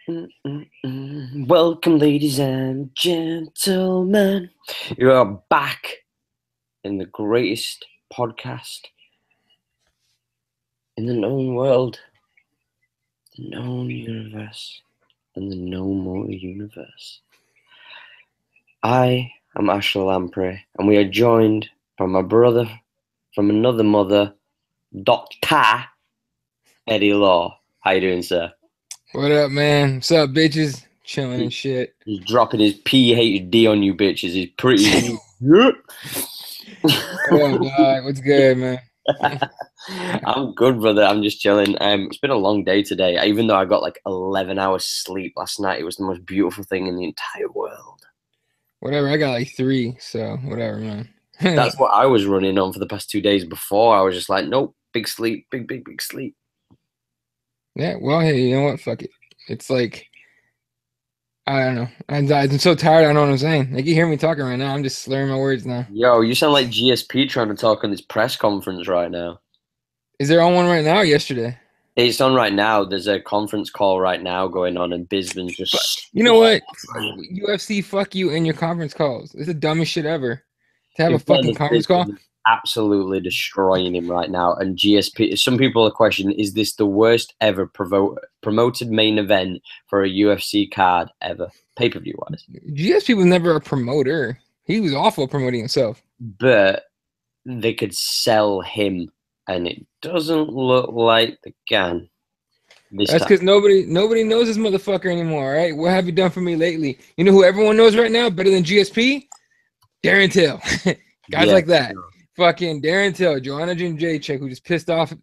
Welcome, ladies and gentlemen. You are back in the greatest podcast in the known world, the known universe, and the no more universe. I am Ashley Lamprey, and we are joined by my brother from another mother, Dr. Eddie Law. How you doing, sir? What up, man? What's up, bitches? Chilling and He- shit. He's dropping his PhD on you bitches. He's pretty. What up, dog? What's good, man? I'm good, brother. I'm just chilling. It's been a long day today. Even though I got like 11 hours sleep last night, it was the most beautiful thing in the entire world. Whatever. I got like 3, so whatever, man. That's what I was running on for the past 2 days before. I was just like, nope, big sleep, big sleep. Yeah. Well, hey, you know what? Fuck it. It's like I don't know. I'm so tired. I don't know what I'm saying. Like you hear me talking right now. I'm just slurring my words now. Yo, you sound like GSP trying to talk on this press conference right now. Is there on one right now or yesterday? It's on right now. There's a conference call right now going on, and Bisbin's just. You know what? UFC, fuck you and your conference calls. It's the dumbest shit ever. To have a In fucking fairness, conference call. Bisbin is absolutely destroying him right now. And GSP, some people are questioning, is this the worst ever promoted main event for a UFC card ever, pay-per-view wise? GSP was never a promoter. He was awful promoting himself. But they could sell him, and it doesn't look like they can this That's time. because nobody knows this motherfucker anymore, right? What have you done for me lately? You know who everyone knows right now better than GSP? Darren Till. Guys Yeah, like that. sure. Fucking Darren Till, Joanna Jędrzejczyk, who just pissed off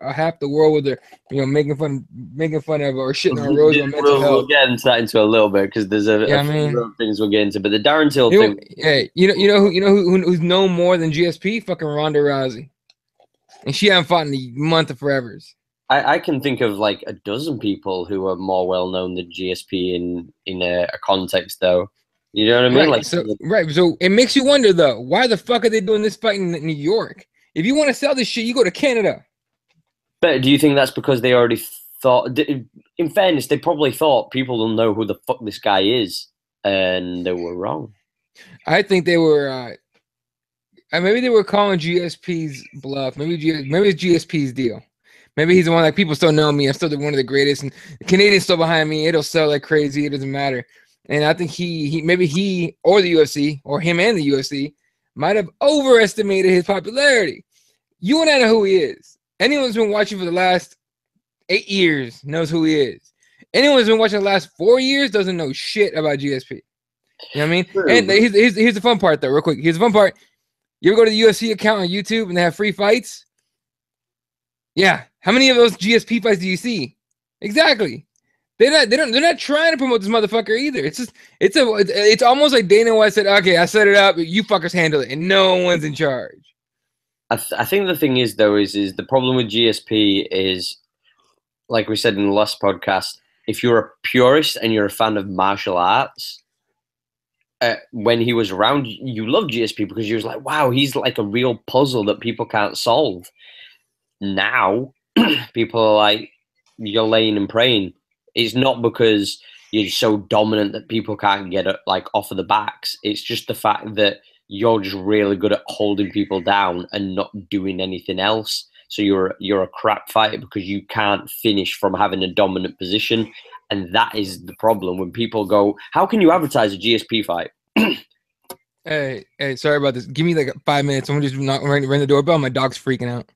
half the world with her, making fun of her or shitting on Rose about mental health. We'll get into that into a little bit because there's a Yeah, I few mean, other things we'll get into. But the Darren Till you know, thing, hey, who's known more than GSP? Fucking Ronda Rousey, and she hasn't fought in a month of forevers. I can think of like a dozen people who are more well known than GSP in a context, though. You know what I mean? Right. Like, So it makes you wonder though, why the fuck are they doing this fight in New York? If you want to sell this shit, you go to Canada. but do you think that's because they already thought? In fairness, they probably thought people will know who the fuck this guy is, and they were wrong. I think they were maybe they were calling GSP's bluff. Maybe it's GSP's deal. Maybe he's the one like people still know me. I'm still one of the greatest, and the Canadians still behind me. It'll sell like crazy. It doesn't matter. And I think he or the UFC or him and the UFC might have overestimated his popularity. You and I know who he is. Anyone who's been watching for the last 8 years knows who he is. Anyone who's been watching the last 4 years doesn't know shit about GSP. You know what I mean? True. And here's the fun part, though, real quick. Here's the fun part. You ever go to the UFC account on YouTube and they have free fights? Yeah. How many of those GSP fights do you see? Exactly. They're not trying to promote this motherfucker either. It's almost like Dana White said, okay, I set it up, you fuckers handle it, and no one's in charge. I think the thing is though is the problem with GSP is, like we said in the last podcast, if you're a purist and you're a fan of martial arts, when he was around, you loved GSP because you was like, wow, he's like a real puzzle that people can't solve. Now, people are like, you're laying and praying. It's not because you're so dominant that people can't get it like off of the backs. It's just the fact that you're just really good at holding people down and not doing anything else. So you're a crap fighter because you can't finish from having a dominant position, and that is the problem. When people go, "How can you advertise a GSP fight?" Hey, sorry about this. Give me like 5 minutes. I'm just not ring the doorbell. My dog's freaking out.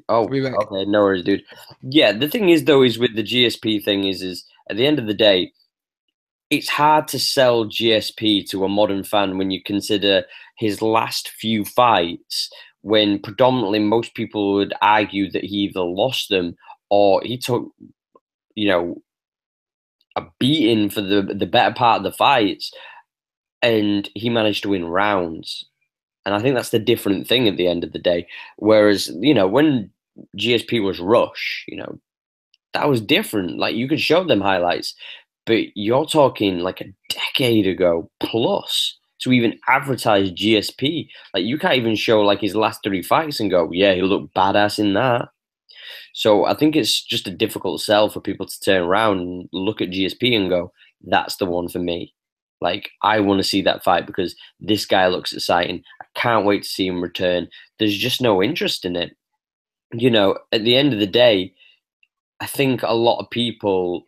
Oh, Be back. okay, no worries, dude. Yeah, the thing is though, is with the GSP thing is at the end of the day, it's hard to sell GSP to a modern fan when you consider his last few fights, when predominantly most people would argue that he either lost them or he took, you know, a beating for the better part of the fights, and he managed to win rounds. And I think that's the different thing at the end of the day. Whereas, when GSP was Rush, that was different. Like, you could show them highlights, but you're talking like a decade ago plus to even advertise GSP. Like, you can't even show like his last 3 fights and go, yeah, he looked badass in that. So I think it's just a difficult sell for people to turn around and look at GSP and go, that's the one for me. Like, I want to see that fight because this guy looks exciting. I can't wait to see him return. There's just no interest in it. You know, at the end of the day, I think a lot of people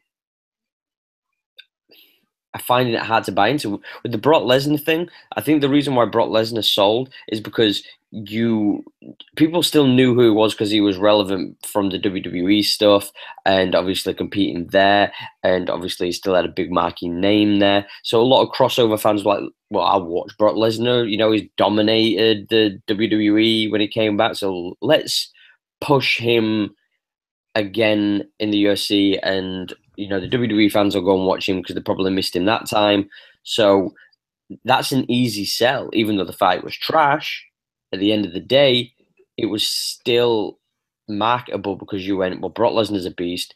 are finding it hard to buy into. With the Brock Lesnar thing, I think the reason why Brock Lesnar sold is because people still knew who he was because he was relevant from the WWE stuff and obviously competing there, and obviously he still had a big marquee name there. So a lot of crossover fans were like, well, I watched Brock Lesnar, you know, he's dominated the WWE when he came back, so let's push him again in the UFC, and you know the WWE fans will go and watch him because they probably missed him that time. So that's an easy sell, even though the fight was trash. At the end of the day, it was still marketable because you went, well, Brock Lesnar's a beast.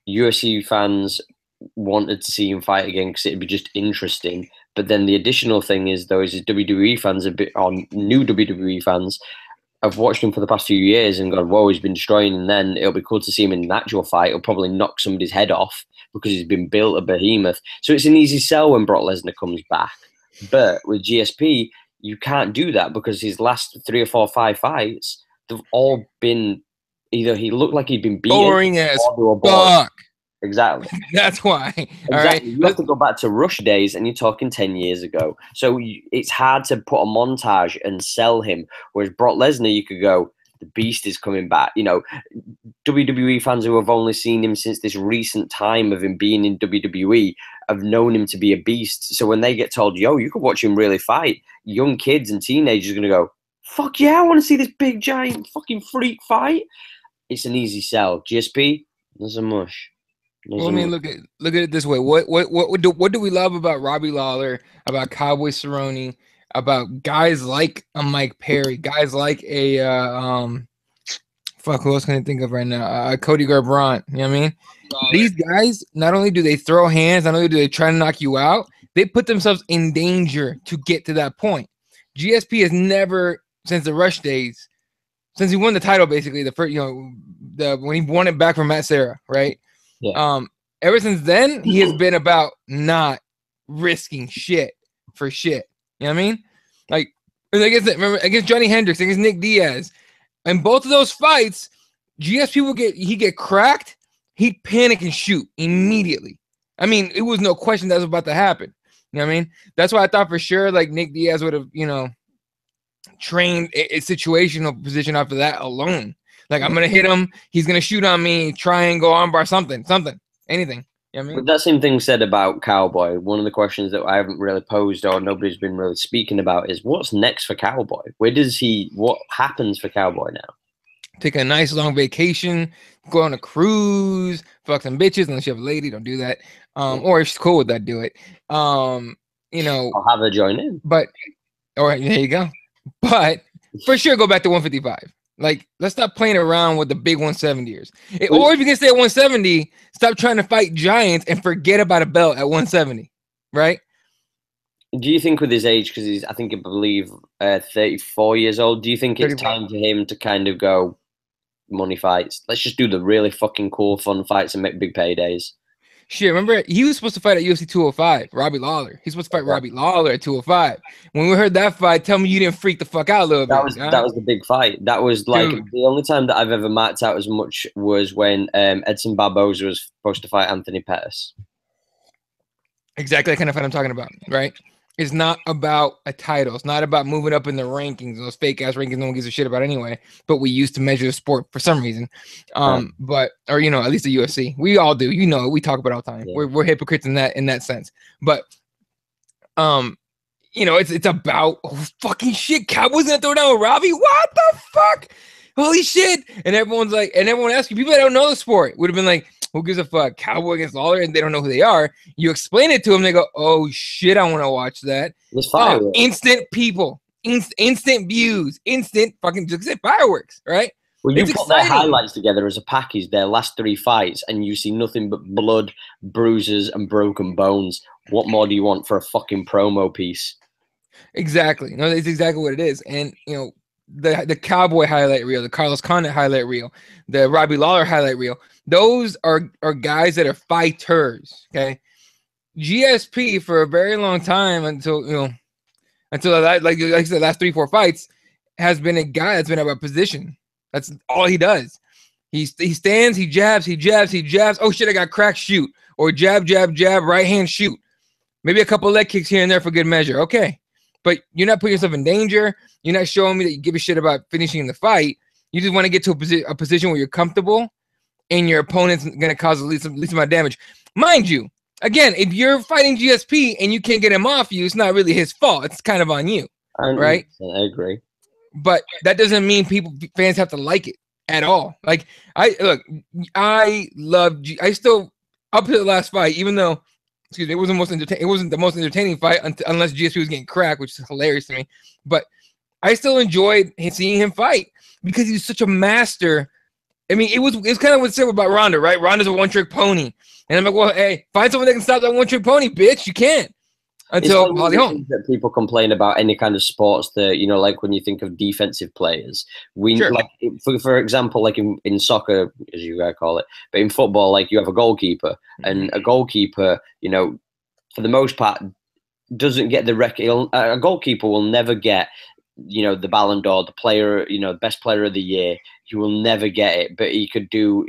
UFC fans wanted to see him fight again because it'd be just interesting. But then the additional thing is, though, is WWE fans, or new WWE fans, I've watched him for the past few years and gone, whoa, he's been destroying, and then it'll be cool to see him in an actual fight. He'll probably knock somebody's head off because he's been built a behemoth. So it's an easy sell when Brock Lesnar comes back. But with GSP, you can't do that because his last 3 or 4 or 5 fights, they've all been either he looked like he'd been beaten. Boring as fuck. Exactly. That's why. Exactly. All right. You have to go back to Rush days, and you're talking 10 years ago. So it's hard to put a montage and sell him. Whereas Brock Lesnar, you could go, the beast is coming back. You know, WWE fans who have only seen him since this recent time of him being in WWE have known him to be a beast. So when they get told, yo, you could watch him really fight, young kids and teenagers are going to go, fuck yeah, I want to see this big, giant, fucking freak fight. It's an easy sell. GSP, there's a mush. Well, I mean, look at it this way. What do we love about Robbie Lawler, about Cowboy Cerrone, about guys like a Mike Perry, guys like a fuck, who else can I think of right now? Cody Garbrandt. You know what I mean? These guys, not only do they throw hands, not only do they try to knock you out, they put themselves in danger to get to that point. GSP has never, since the Rush days, since he won the title, basically the first, when he won it back from Matt Serra, right? Yeah. Ever since then, he has been about not risking shit for shit. You know what I mean? Like against Johnny Hendricks, against Nick Diaz, and both of those fights, GSP will get cracked, he'd panic and shoot immediately. I mean, it was no question that was about to happen. You know what I mean? That's why I thought for sure like Nick Diaz would have, trained a situational position after that alone. Like, I'm going to hit him. He's going to shoot on me, triangle, armbar, something, anything. You know what I mean? But that same thing said about Cowboy. One of the questions that I haven't really posed or nobody's been really speaking about is what's next for Cowboy? What happens for Cowboy now? Take a nice long vacation, go on a cruise, fuck some bitches, unless you have a lady, don't do that. Or if she's cool with that, do it. I'll have her join in. But, all right, there you go. But for sure, go back to 155. Like, let's stop playing around with the big 170ers. Or if you can stay at 170, stop trying to fight giants and forget about a belt at 170, right? Do you think with his age, because he's, I believe, 34 years old, do you think it's 34. time for him to kind of go money fights? Let's just do the really fucking cool, fun fights and make big paydays. Shit, remember, he was supposed to fight at UFC 205, Robbie Lawler. He's supposed to fight Robbie Lawler at 205. When we heard that fight, tell me you didn't freak the fuck out a little bit. That was the big fight. That was like the only time that I've ever marked out as much was when Edson Barboza was supposed to fight Anthony Pettis. Exactly the kind of fight I'm talking about, right? It's not about a title. It's not about moving up in the rankings, those fake ass rankings no one gives a shit about anyway. But we used to measure the sport for some reason. At least the UFC. We all do. We talk about it all the time. Yeah. We're hypocrites in that sense. But it's about fucking shit. Cowboys gonna throw down with Robbie? What the fuck? Holy shit! And everyone asks you, people that don't know the sport would have been like, who gives a fuck? Cowboy against Lawler, and they don't know who they are. You explain it to them, they go, "Oh shit, I want to watch that." Instant people, instant views, instant fucking fireworks, right? Well, you put their highlights together as a package, their last 3 fights, and you see nothing but blood, bruises, and broken bones. What more do you want for a fucking promo piece? Exactly. No, that's exactly what it is. And the Cowboy highlight reel, the Carlos Condit highlight reel, the Robbie Lawler highlight reel. Those are guys that are fighters. Okay, GSP for a very long time until like I said, the last 3-4 fights has been a guy that's been about position. That's all he does. He stands, he jabs. Oh shit, I got cracked, shoot. Or jab, right hand, shoot. Maybe a couple leg kicks here and there for good measure. Okay. But you're not putting yourself in danger. You're not showing me that you give a shit about finishing the fight. You just want to get to a position where you're comfortable and your opponent's going to cause the least amount of damage. Mind you, again, if you're fighting GSP and you can't get him off you, it's not really his fault. It's kind of on you, right? I agree. But that doesn't mean fans have to like it at all. Like, I still, up to the last fight, even though, excuse me, it wasn't the most entertaining fight unless GSP was getting cracked, which is hilarious to me. But I still enjoyed seeing him fight because he's such a master. I mean, it's kind of what's said about Ronda, right? Ronda's a one-trick pony. And I'm like, well, hey, find someone that can stop that one-trick pony, bitch. You can't. Until Holly Holm. That people complain about any kind of sports that, like when you think of defensive players, like for example, like in soccer, as you guys call it, but in football, like you have a goalkeeper, and a goalkeeper, for the most part, doesn't get the a goalkeeper will never get, the Ballon d'Or, the player, best player of the year. He will never get it, but he could do,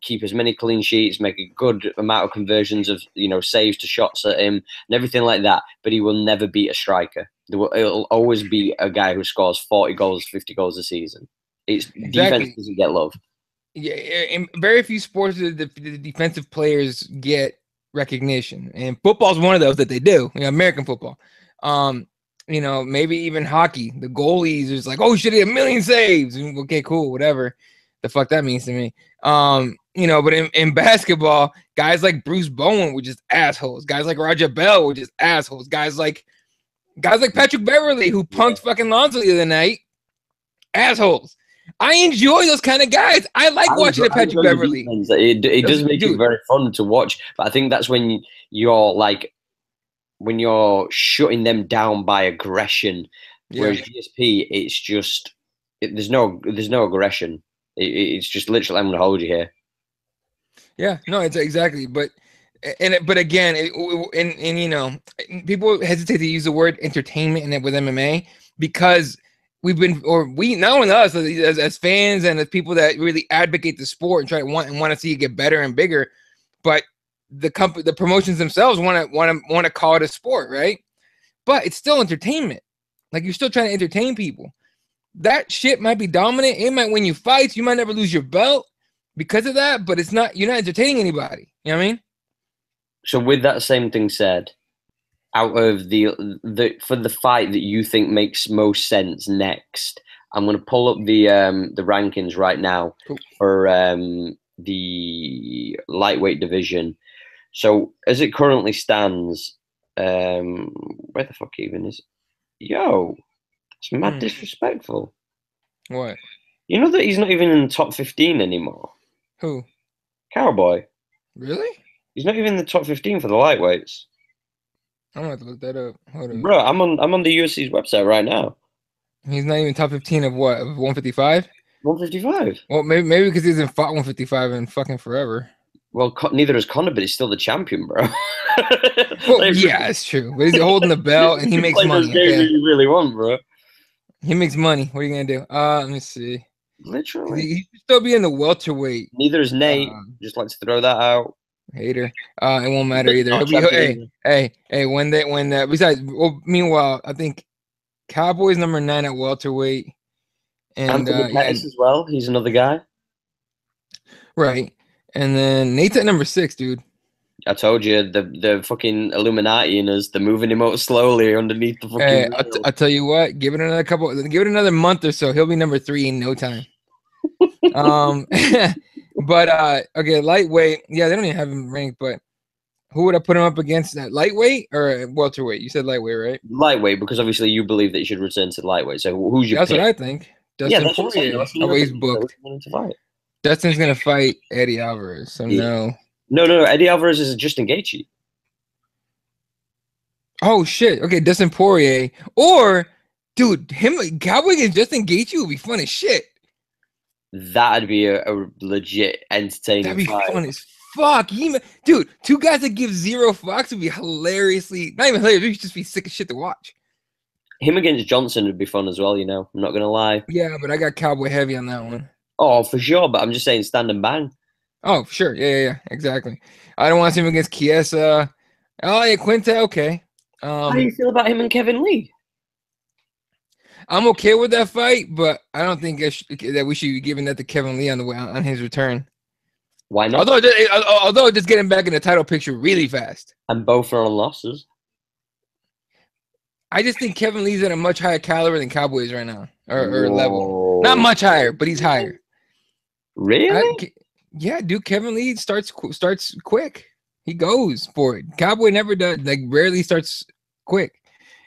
keep as many clean sheets, make a good amount of conversions of, saves to shots at him and everything like that. But he will never beat a striker. It'll always be a guy who scores 40 goals, 50 goals a season. Defense doesn't get love. Yeah, in very few sports the defensive players get recognition, and football's one of those that they do. American football. Maybe even hockey. The goalies is like, oh shit, he had 1 million saves. Okay, cool, whatever the fuck that means to me. But in basketball, guys like Bruce Bowen were just assholes. Guys like Roger Bell were just assholes. Guys like Patrick Beverly, who punked fucking Lonzo the other night, assholes. I enjoy those kind of guys. I like watching Patrick Beverly. It does make it very fun to watch, but I think that's when you're like, when you're shutting them down by aggression, whereas GSP, it's just there's no aggression. It's just literally, I'm gonna hold you here. Yeah, no, it's exactly. But again, people hesitate to use the word entertainment with MMA because we not only us as fans and as people that really advocate the sport and want to see it get better and bigger, but the promotions themselves want to call it a sport, right? But it's still entertainment. Like, you're still trying to entertain people. That shit might be dominant. It might win you fights. You might never lose your belt because of that. But you're not entertaining anybody. You know what I mean? So with that same thing said, out of for the fight that you think makes most sense next, I'm going to pull up the rankings right now for the lightweight division. So as it currently stands, where the fuck even is it? Yo, it's mad disrespectful. What? You know that he's not even in the top 15 anymore? Who? Cowboy. Really? He's not even in the top 15 for the lightweights. I'm gonna have to look that up. Hold on. Bro, I'm on the UFC's website right now. He's not even top 15 of what? Of 155? 155. Well, maybe because he hasn't fought 155 in fucking forever. Well, neither is Conor, but he's still the champion, bro. Well, yeah, it's true. But he's holding the belt and he makes money. Okay. You really want, bro. He makes money. What are you gonna do? Let me see. Literally, he should still be in the welterweight. Neither is Nate. Just like to throw that out. Hater. It won't matter either. Hey. Besides, meanwhile, I think Cowboy's number 9 at welterweight, and Pettis as well. He's another guy. Right. And then Nate's at number 6, dude. I told you, the fucking Illuminati in us, they're moving him out slowly underneath the fucking. Hey, I'll tell you what, give it another month or so. He'll be number 3 in no time. But okay, lightweight. Yeah, they don't even have him ranked, but who would I put him up against? That lightweight or welterweight? You said lightweight, right? Lightweight, because obviously you believe that he should return to lightweight. So who's your That's pick? what I think. Dustin Poirier. He's booked. Dustin's gonna fight Eddie Alvarez. So no. No. Eddie Alvarez is Justin Gaethje. Oh shit. Okay, Dustin Poirier or Dude, him Cowboy against Justin Gaethje would be fun as shit. That'd be a legit entertaining That'd be fight. fun as fuck. Dude, two guys that give zero fucks would be hilariously, not even hilarious, we'd just be sick as shit to watch. Him against Johnson would be fun as well, you know. I'm not going to lie. Yeah, but I got Cowboy heavy on that one. Oh, for sure. But I'm just saying stand and bang. Oh, for sure. Yeah, exactly. I don't want to see him against Chiesa. Oh, yeah, Quinte, okay. How do you feel about him and Kevin Lee? I'm okay with that fight, but I don't think that we should be giving that to Kevin Lee on the way on his return. Why not? Although just getting back in the title picture really fast. And both are on losses. I just think Kevin Lee's at a much higher caliber than Cowboys right now, or level. Not much higher, but he's higher. Really? Yeah, dude. Kevin Lee starts quick. He goes for it. Cowboy never does. Like rarely starts quick.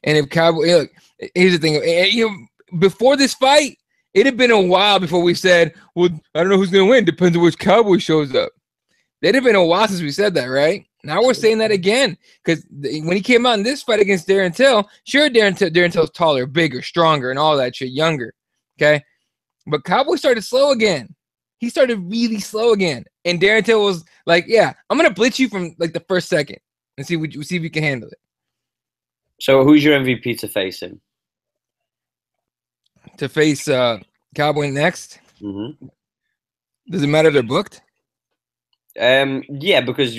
And if Cowboy, look, here's the thing. Before this fight, it had been a while before we said, "Well, I don't know who's gonna win. Depends on which Cowboy shows up." It had been a while since we said that, right? Now we're saying that again because when he came out in this fight against Darren Till, sure, Darren Till's taller, bigger, stronger, and all that shit, younger. Okay, but Cowboy started slow again. He started really slow again, and Darren Till was like, "Yeah, I'm gonna blitz you from like the first second and see if you can handle it." So who's your MVP to face him? To face Cowboy next? Mm-hmm. Does it matter if they're booked? Yeah, because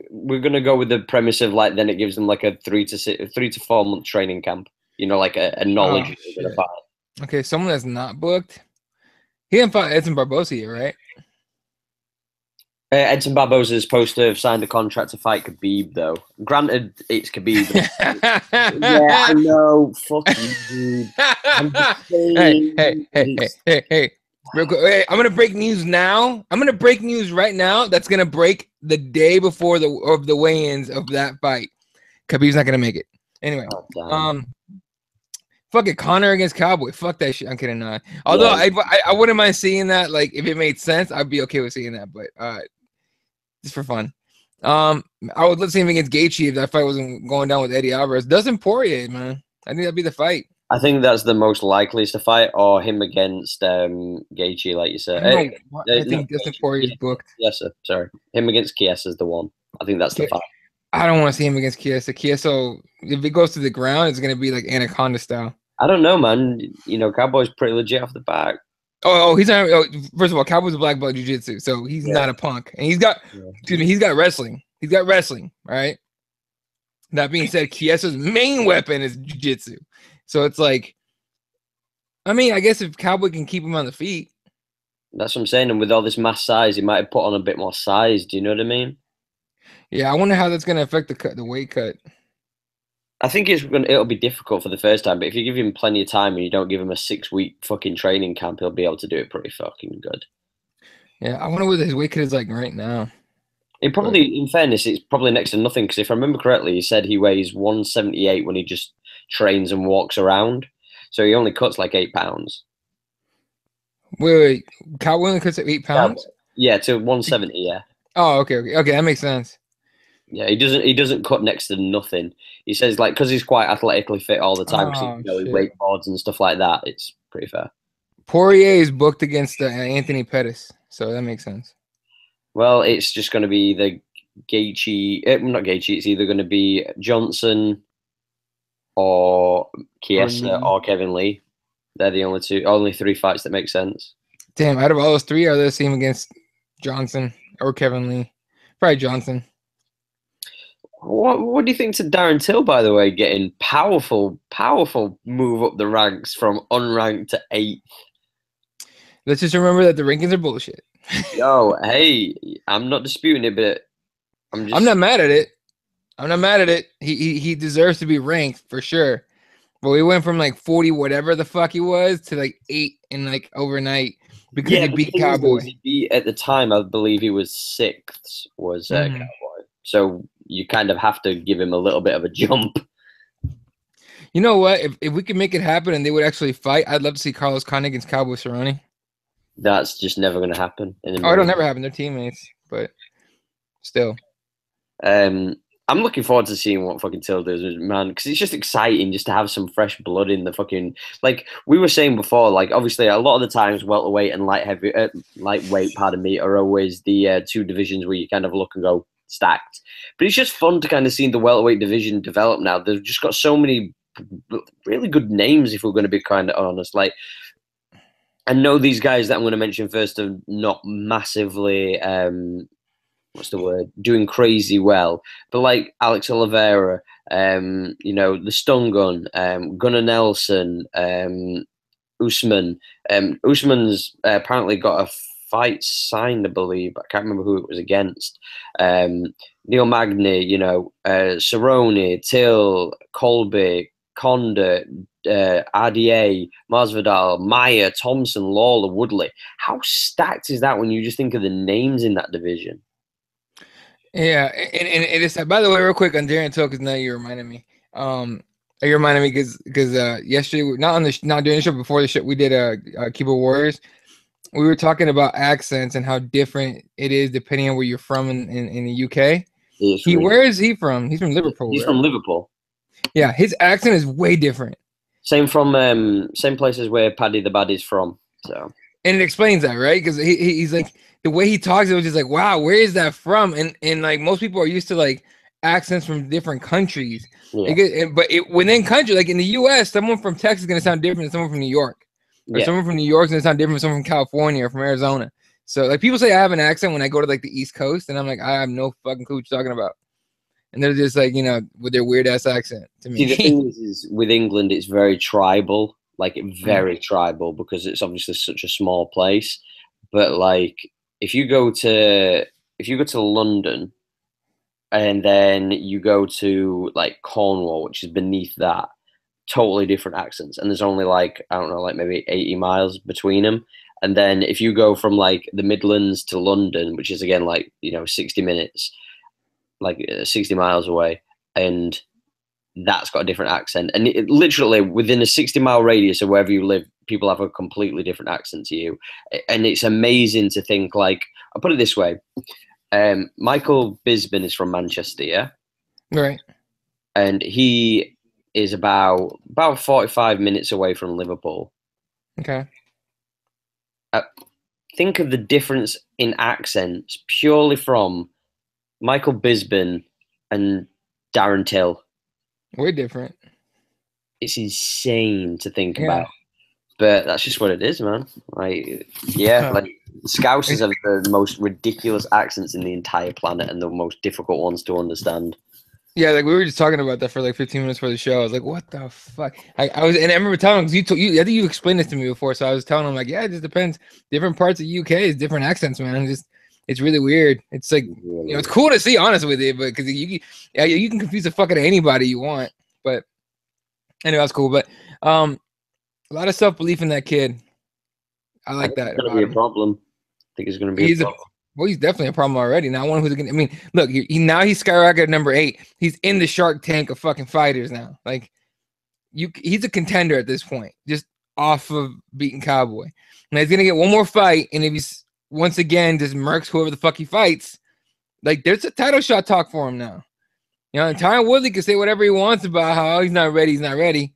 we're gonna go with the premise of like then it gives them like a 3 to 4 month training camp. You know, like a knowledge. Okay, someone that's not booked. He didn't fight Edson Barboza yet, right? Edson Barboza is supposed to have signed a contract to fight Khabib, though. Granted, it's Khabib. Yeah, I know. Fuck you, dude. I'm just saying. Hey. Real quick, hey, I'm gonna break news now. I'm gonna break news right now. That's gonna break the day before the weigh-ins of that fight. Khabib's not gonna make it. Anyway, fuck it, Conor against Cowboy. Fuck that shit. I'm kidding. Although I wouldn't mind seeing that. Like if it made sense, I'd be okay with seeing that. But just for fun. I would love to see him against Gaethje if that fight wasn't going down with Eddie Alvarez. Dustin Poirier, man. I think that'd be the fight. I think that's the most likeliest to fight, or him against Gaethje, like you said. I think Dustin Poirier is booked. Yes, sir. Sorry, him against Chiesa is the one. I think that's the fight. I don't want to see him against Chiesa. Chiesa, if it goes to the ground, it's gonna be like Anaconda style. I don't know, man. You know, Cowboy's pretty legit off the back. He's not. First of all, Cowboy's a black belt jiu-jitsu, so he's not a punk, and he's got wrestling. He's got wrestling, right? That being said, Chiesa's main weapon is jiu-jitsu. So it's like, I mean, I guess if Cowboy can keep him on the feet. That's what I'm saying. And with all this mass size, he might have put on a bit more size. Do you know what I mean? Yeah, I wonder how that's going to affect the weight cut. I think it'll be difficult for the first time, but if you give him plenty of time and you don't give him a 6-week fucking training camp, he'll be able to do it pretty fucking good. Yeah, I wonder what his weight cut is like right now. It probably, in fairness, it's probably next to nothing because if I remember correctly, he said he weighs 178 when he just trains and walks around, so he only cuts like 8 pounds. Wait, Cowboy only cuts 8 pounds? Yeah, to 170. Yeah. Oh, okay, that makes sense. Yeah, he doesn't cut next to nothing. He says like because he's quite athletically fit all the time, he wakeboards and stuff like that. It's pretty fair. Poirier is booked against Anthony Pettis, so that makes sense. Well, it's just going to be the Gaethje, not Gaethje. It's either going to be Johnson or Chiesa or Kevin Lee. They're the only 3 fights that make sense. Damn, out of all those 3, are they the same against Johnson or Kevin Lee? Probably Johnson. What do you think to Darren Till, by the way, getting powerful move up the ranks from unranked to 8th? Let's just remember that the rankings are bullshit. Yo, hey, I'm not disputing it, but I'm not mad at it. He deserves to be ranked for sure. But we went from like 40 whatever the fuck he was to like 8 in like overnight because he beat Cowboy. At the time, I believe he was 6th Cowboy. So you kind of have to give him a little bit of a jump. You know what? If we could make it happen and they would actually fight, I'd love to see Carlos Condit against Cowboy Cerrone. That's just never going to happen. It'll never happen. They're teammates, but still. I'm looking forward to seeing what fucking Till does, man, because it's just exciting just to have some fresh blood in the fucking, like we were saying before. Like obviously, a lot of the times welterweight and lightweight, pardon me, are always the two divisions where you kind of look and go stacked. But it's just fun to kind of see the welterweight division develop now. They've just got so many really good names. If we're going to be kind of honest, like I know these guys that I'm going to mention first are not massively. What's the word? Doing crazy well, but like Alex Oliveira, you know, the Stun Gun, Gunnar Nelson, Usman. Usman's apparently got a fight signed, I believe. I can't remember who it was against. Neil Magny, you know, Cerrone, Till, Colby, Conda, RDA, Masvidal, Maya, Thompson, Lawler, Woodley. How stacked is that when you just think of the names in that division? Yeah, and it's by the way, real quick on Darren Till, because now you reminded me. You reminded me because yesterday, not during the show, before the show, we did Keyboard Warriors. We were talking about accents and how different it is depending on where you're from in the UK. Where is he from? He's from Liverpool. He's from Liverpool. Yeah, his accent is way different. Same places where Paddy the Baddy's from. So, and it explains that, right? Because he's like, the way he talks, it was just like, wow, where is that from? And like most people are used to like accents from different countries. Yeah. But within country, like in the US, someone from Texas is gonna sound different than someone from New York. Or someone from New York is gonna sound different from someone from California or from Arizona. So like people say I have an accent when I go to like the East Coast, and I'm like, I have no fucking clue what you're talking about. And they're just like, you know, with their weird ass accent to me. See, the thing is with England, it's very tribal, like very tribal, because it's obviously such a small place. But like, if you go to London, and then you go to like Cornwall, which is beneath that, totally different accents. And there's only like, I don't know, like maybe 80 miles between them. And then if you go from like the Midlands to London, which is again like, you know, 60 minutes, like 60 miles away, and that's got a different accent. And it, literally within a 60-mile radius of wherever you live, people have a completely different accent to you. And it's amazing to think, like, I'll put it this way. Michael Bisping is from Manchester, yeah? Right. And he is about 45 minutes away from Liverpool. Okay. Think of the difference in accents purely from Michael Bisping and Darren Till. Way different. It's insane to think about. But that's just what it is, man. Like, yeah, like Scousers have the most ridiculous accents in the entire planet and the most difficult ones to understand. Yeah, like we were just talking about that for like 15 minutes for the show. I was like, "What the fuck?" I remember telling him, because I think you explained this to me before. So I was telling him like, "Yeah, it just depends. Different parts of UK is different accents, man. It's really weird. It's like, you know, it's cool to see, honest with you, but because you can confuse the fuck out of anybody you want. But anyway, that's cool. But a lot of self-belief in that kid. I like that. It's gonna be a problem. I think it's gonna be a problem. Well, he's definitely a problem already. Not one who's gonna. I mean, look, now he's skyrocketed number 8. He's in the Shark Tank of fucking fighters now. Like, he's a contender at this point, just off of beating Cowboy. And he's gonna get one more fight, and if he's once again just murks whoever the fuck he fights, like there's a title shot talk for him now. You know, and Tyron Woodley can say whatever he wants about how he's not ready. He's not ready.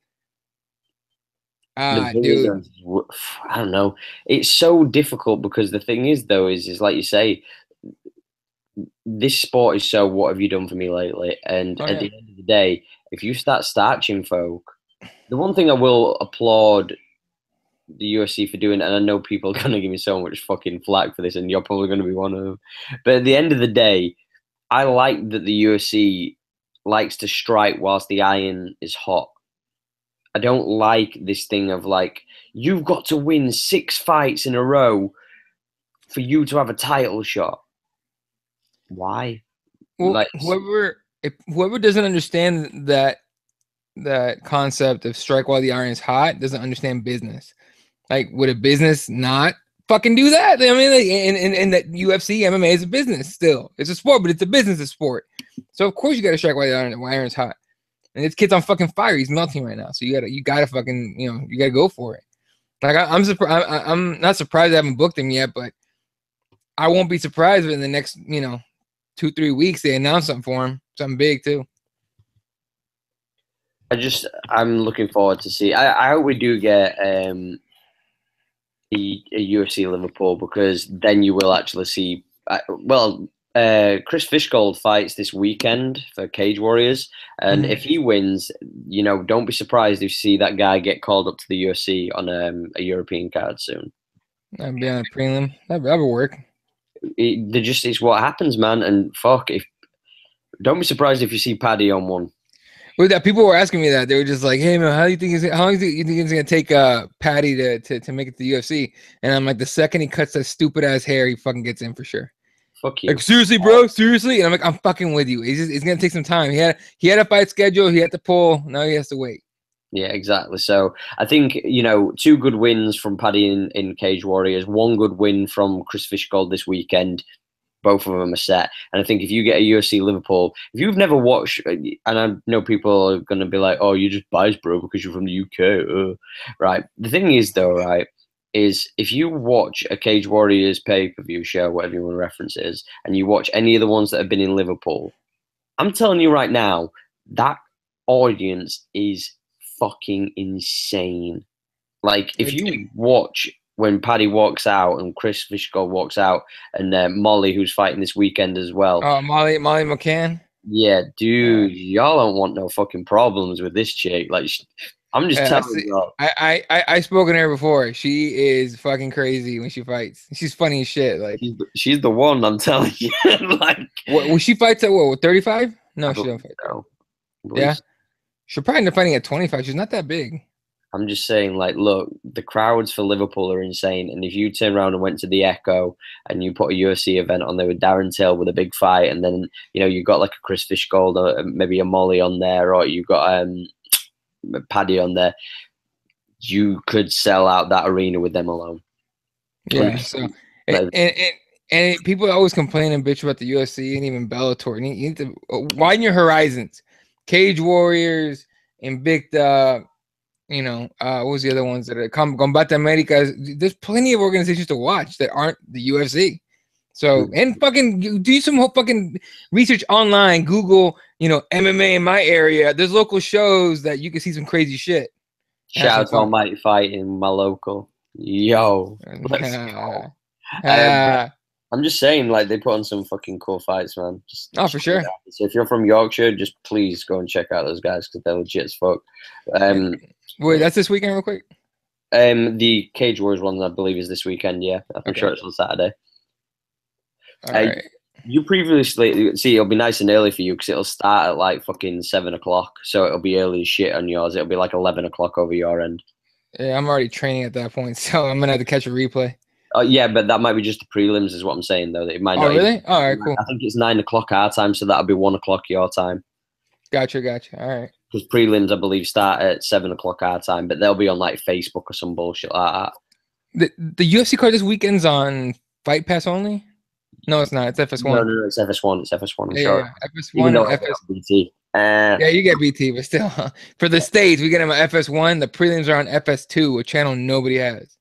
Dude. I don't know. It's so difficult because the thing is, though, is like you say, this sport is so, what have you done for me lately? And at the end of the day, if you start starching folk, the one thing I will applaud the UFC for doing, and I know people are going to give me so much fucking flack for this, and you're probably going to be one of them. But at the end of the day, I like that the UFC likes to strike whilst the iron is hot. I don't like this thing of like, you've got to win 6 fights in a row for you to have a title shot. Why? Well, like, whoever doesn't understand that concept of strike while the iron is hot doesn't understand business. Like, would a business not fucking do that? I mean, like, and that UFC, MMA is a business still. It's a sport, but it's a business of sport. So of course you got to strike while the iron's hot. And this kid's on fucking fire. He's melting right now. So you gotta fucking, you know, you gotta go for it. Like I'm surprised. I'm not surprised I haven't booked him yet, but I won't be surprised if in the next, you know, 2-3 weeks they announce something for him. something big too. I'm looking forward to see. I hope we do get a UFC Liverpool, because then you will actually see. Chris Fishgold fights this weekend for Cage Warriors, and if he wins, don't be surprised if you see that guy get called up to the UFC on a European card soon. That'd be on a prelim. That would work. It's what happens, man. And fuck, don't be surprised if you see Paddy on one. Well, that people were asking me that. They were just like, "Hey man, how long do you think it's gonna take Paddy to make it to the UFC?" And I'm like, the second he cuts that stupid ass hair, he fucking gets in for sure. Fuck you. Like, seriously, bro, seriously. And I'm like, I'm fucking with you. It's gonna take some time. He had a fight schedule. He had to pull. Now he has to wait. Yeah, exactly. So I think, 2 good wins from Paddy in Cage Warriors, 1 good win from Chris Fishgold this weekend. Both of them are set. And I think if you get a UFC Liverpool, if you've never watched, and I know people are going to be like, oh, you're just biased, bro, because you're from the UK. Right. The thing is, though, right, is if you watch a Cage Warriors pay-per-view show, whatever you want to reference it is, and you watch any of the ones that have been in Liverpool, I'm telling you right now, that audience is fucking insane. Like, if you watch when Paddy walks out and Chris Fishgold walks out, and Molly, who's fighting this weekend as well. Oh, Molly McCann. Yeah, dude, y'all don't want no fucking problems with this chick. Like, I'm just telling you. I spoken to her before. She is fucking crazy when she fights. She's funny as shit. Like, she's the one. I'm telling you. Like, when she fights at what? 35? No, she don't fight. No. Yeah, she'll probably end up fighting at 25. She's not that big. I'm just saying, like, look, the crowds for Liverpool are insane. And if you turn around and went to the Echo and you put a UFC event on there with Darren Till with a big fight, and then, you got like a Chris Fishgold or maybe a Molly on there, or you got Paddy on there, you could sell out that arena with them alone. Yeah. So, and people always complain and bitch about the UFC and even Bellator. You need to widen your horizons. Cage Warriors, Invicta. What was the other ones that are Combate America? There's plenty of organizations to watch that aren't the UFC. So, and fucking do some fucking research online. Google, MMA in my area. There's local shows that you can see some crazy shit. Shout out to Almighty Fight in my local. Yo. Let's go. I'm just saying, like, they put on some fucking cool fights, man. For sure. So if you're from Yorkshire, just please go and check out those guys, because they're legit as fuck. Wait, that's this weekend, real quick? The Cage Wars one, I believe, is this weekend. Yeah, I'm sure it's on Saturday. All right. You previously see, it'll be nice and early for you because it'll start at like fucking 7 o'clock, so it'll be early as shit on yours. It'll be like 11 o'clock over your end. Yeah, I'm already training at that point, so I'm gonna have to catch a replay. Oh yeah, but that might be just the prelims, is what I'm saying, though. That it might not. Oh really? All right, cool. I think it's 9 o'clock our time, so that'll be 1 o'clock your time. Gotcha. All right. Because prelims, I believe, start at 7 o'clock our time, but they'll be on like Facebook or some bullshit like that. The UFC card this weekend's on Fight Pass only? No, it's not. It's FS1. No, it's FS1. It's FS1. I'm sure. Yeah, FS1. BT. Yeah, you get BT, but still, for the States, we get them at FS1. The prelims are on FS2, a channel nobody has.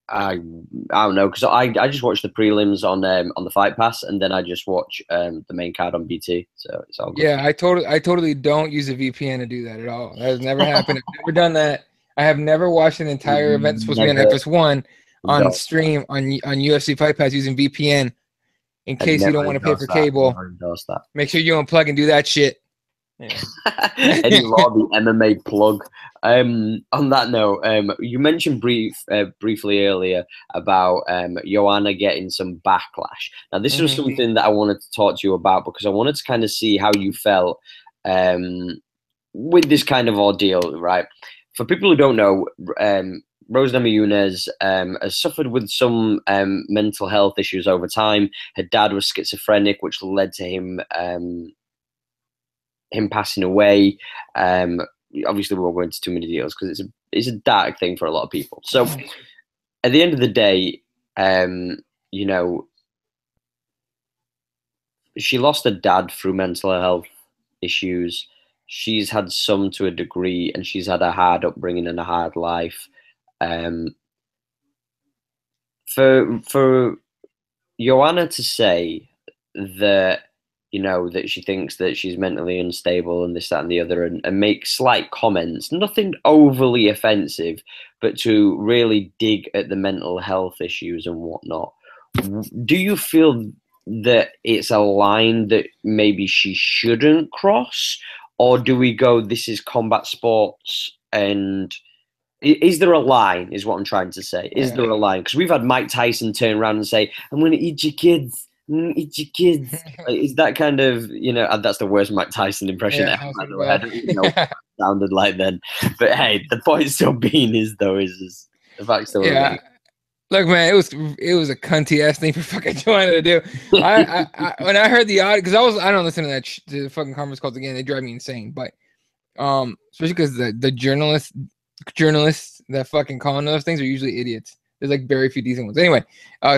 I don't know, because I just watch the prelims on the Fight Pass, and then I just watch the main card on BT. So it's all good. Yeah, I totally don't use a VPN to do that at all. That has never happened. I've never done that. I have never watched an entire event supposed to be on FS1 on stream on UFC Fight Pass using VPN. In case you don't want to pay for cable, make sure you unplug and do that shit. Yeah. Eddie Law, the MMA plug. On that note, you mentioned briefly earlier about Joanna getting some backlash. Now, this was something that I wanted to talk to you about, because I wanted to kind of see how you felt with this kind of ordeal, right? For people who don't know, Rose Namajunas has suffered with some mental health issues over time. Her dad was schizophrenic, which led to him passing away. Obviously, we won't go into too many details because it's a dark thing for a lot of people. So, at the end of the day, she lost her dad through mental health issues. She's had some to a degree, and she's had a hard upbringing and a hard life. For Joanna to say that, you know, that she thinks that she's mentally unstable and this, that, and the other, and make slight comments, nothing overly offensive, but to really dig at the mental health issues and whatnot. Do you feel that it's a line that maybe she shouldn't cross, or do we go, this is combat sports, and is there a line, is what I'm trying to say? Is there a line? Because we've had Mike Tyson turn around and say, I'm going to eat your kids. Eat your kids. Like, is that kind of, you know, that's the worst Mike Tyson impression ever, by the way. I don't even know what it sounded like then. But hey, the point still being is the fact still remains. Look, man, it was a cunty ass thing for fucking Joanna to do. I when I heard the audio, because I don't listen to that to the fucking conference calls again. They drive me insane. But especially because the journalists that fucking call on those things are usually idiots. There's like very few decent ones. Anyway,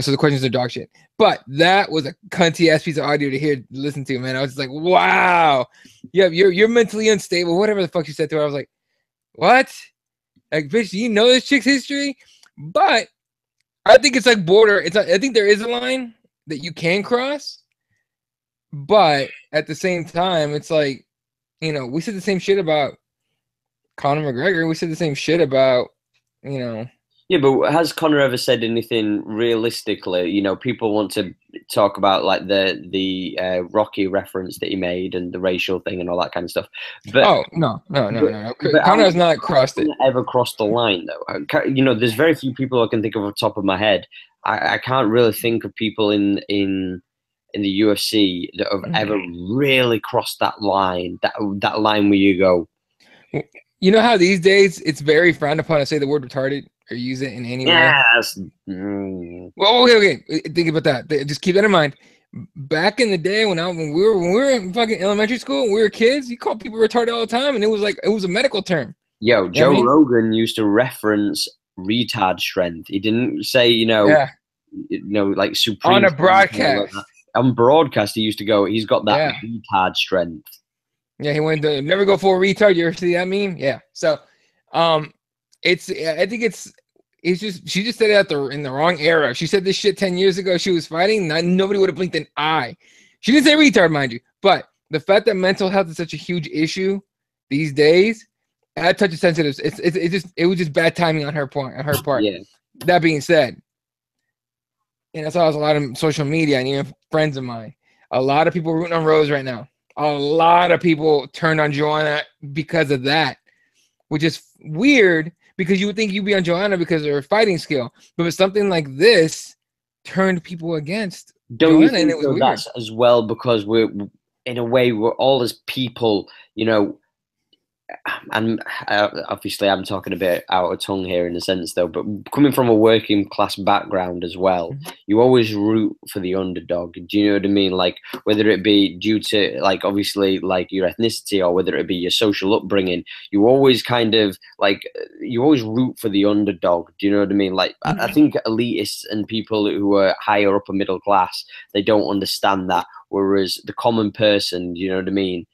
so the questions are dog shit. But that was a cunty ass piece of audio to listen to, man. I was just like, wow, yeah, you're mentally unstable, whatever the fuck you said to her. I was like, what? Like, bitch, do you know this chick's history? But I think it's like border. I think there is a line that you can cross, but at the same time, it's like, you know, we said the same shit about Conor McGregor. We said the same shit about, you know. Yeah, but has Conor ever said anything realistically? You know, people want to talk about like the Rocky reference that he made and the racial thing and all that kind of stuff. But no. Conor has not crossed it. Ever crossed the line though? You know, there's very few people I can think of off the top of my head. I can't really think of people in the UFC that have ever really crossed that line. That line where you go. You know how these days it's very frowned upon to say the word retarded or use it in any way? Yes. Well, okay. Think about that. Just keep that in mind. Back in the day when we were in fucking elementary school, we were kids, you called people retarded all the time, and it was a medical term. Yo, Joe Rogan used to reference retard strength. He didn't say, like supreme on a broadcast. Like on broadcast, he used to go, he's got that retard strength. Yeah, he went to never go for a retard. You ever see that meme? Yeah. So, I think it's just she just said it in the wrong era. She said this shit 10 years ago. She was fighting. Nobody would have blinked an eye. She didn't say retard, mind you. But the fact that mental health is such a huge issue these days, that touches sensitive. It was just bad timing on her part. Yeah. That being said, and I saw a lot of social media and even friends of mine. A lot of people rooting on Rose right now. A lot of people turned on Joanna because of that, which is weird because you would think you'd be on Joanna because of her fighting skill. But with something like this, turned people against Joanna, and it was weird. That's as well because we're, in a way, we're all as people, you know, and obviously I'm talking a bit out of tongue here in a sense though, but coming from a working class background as well, you always root for the underdog. Do you know what I mean? Like whether it be due to like obviously like your ethnicity or whether it be your social upbringing, you always kind of like you always root for the underdog. Do you know what I mean? Like I think elitists and people who are higher upper middle class, they don't understand that, whereas the common person, you know what I mean,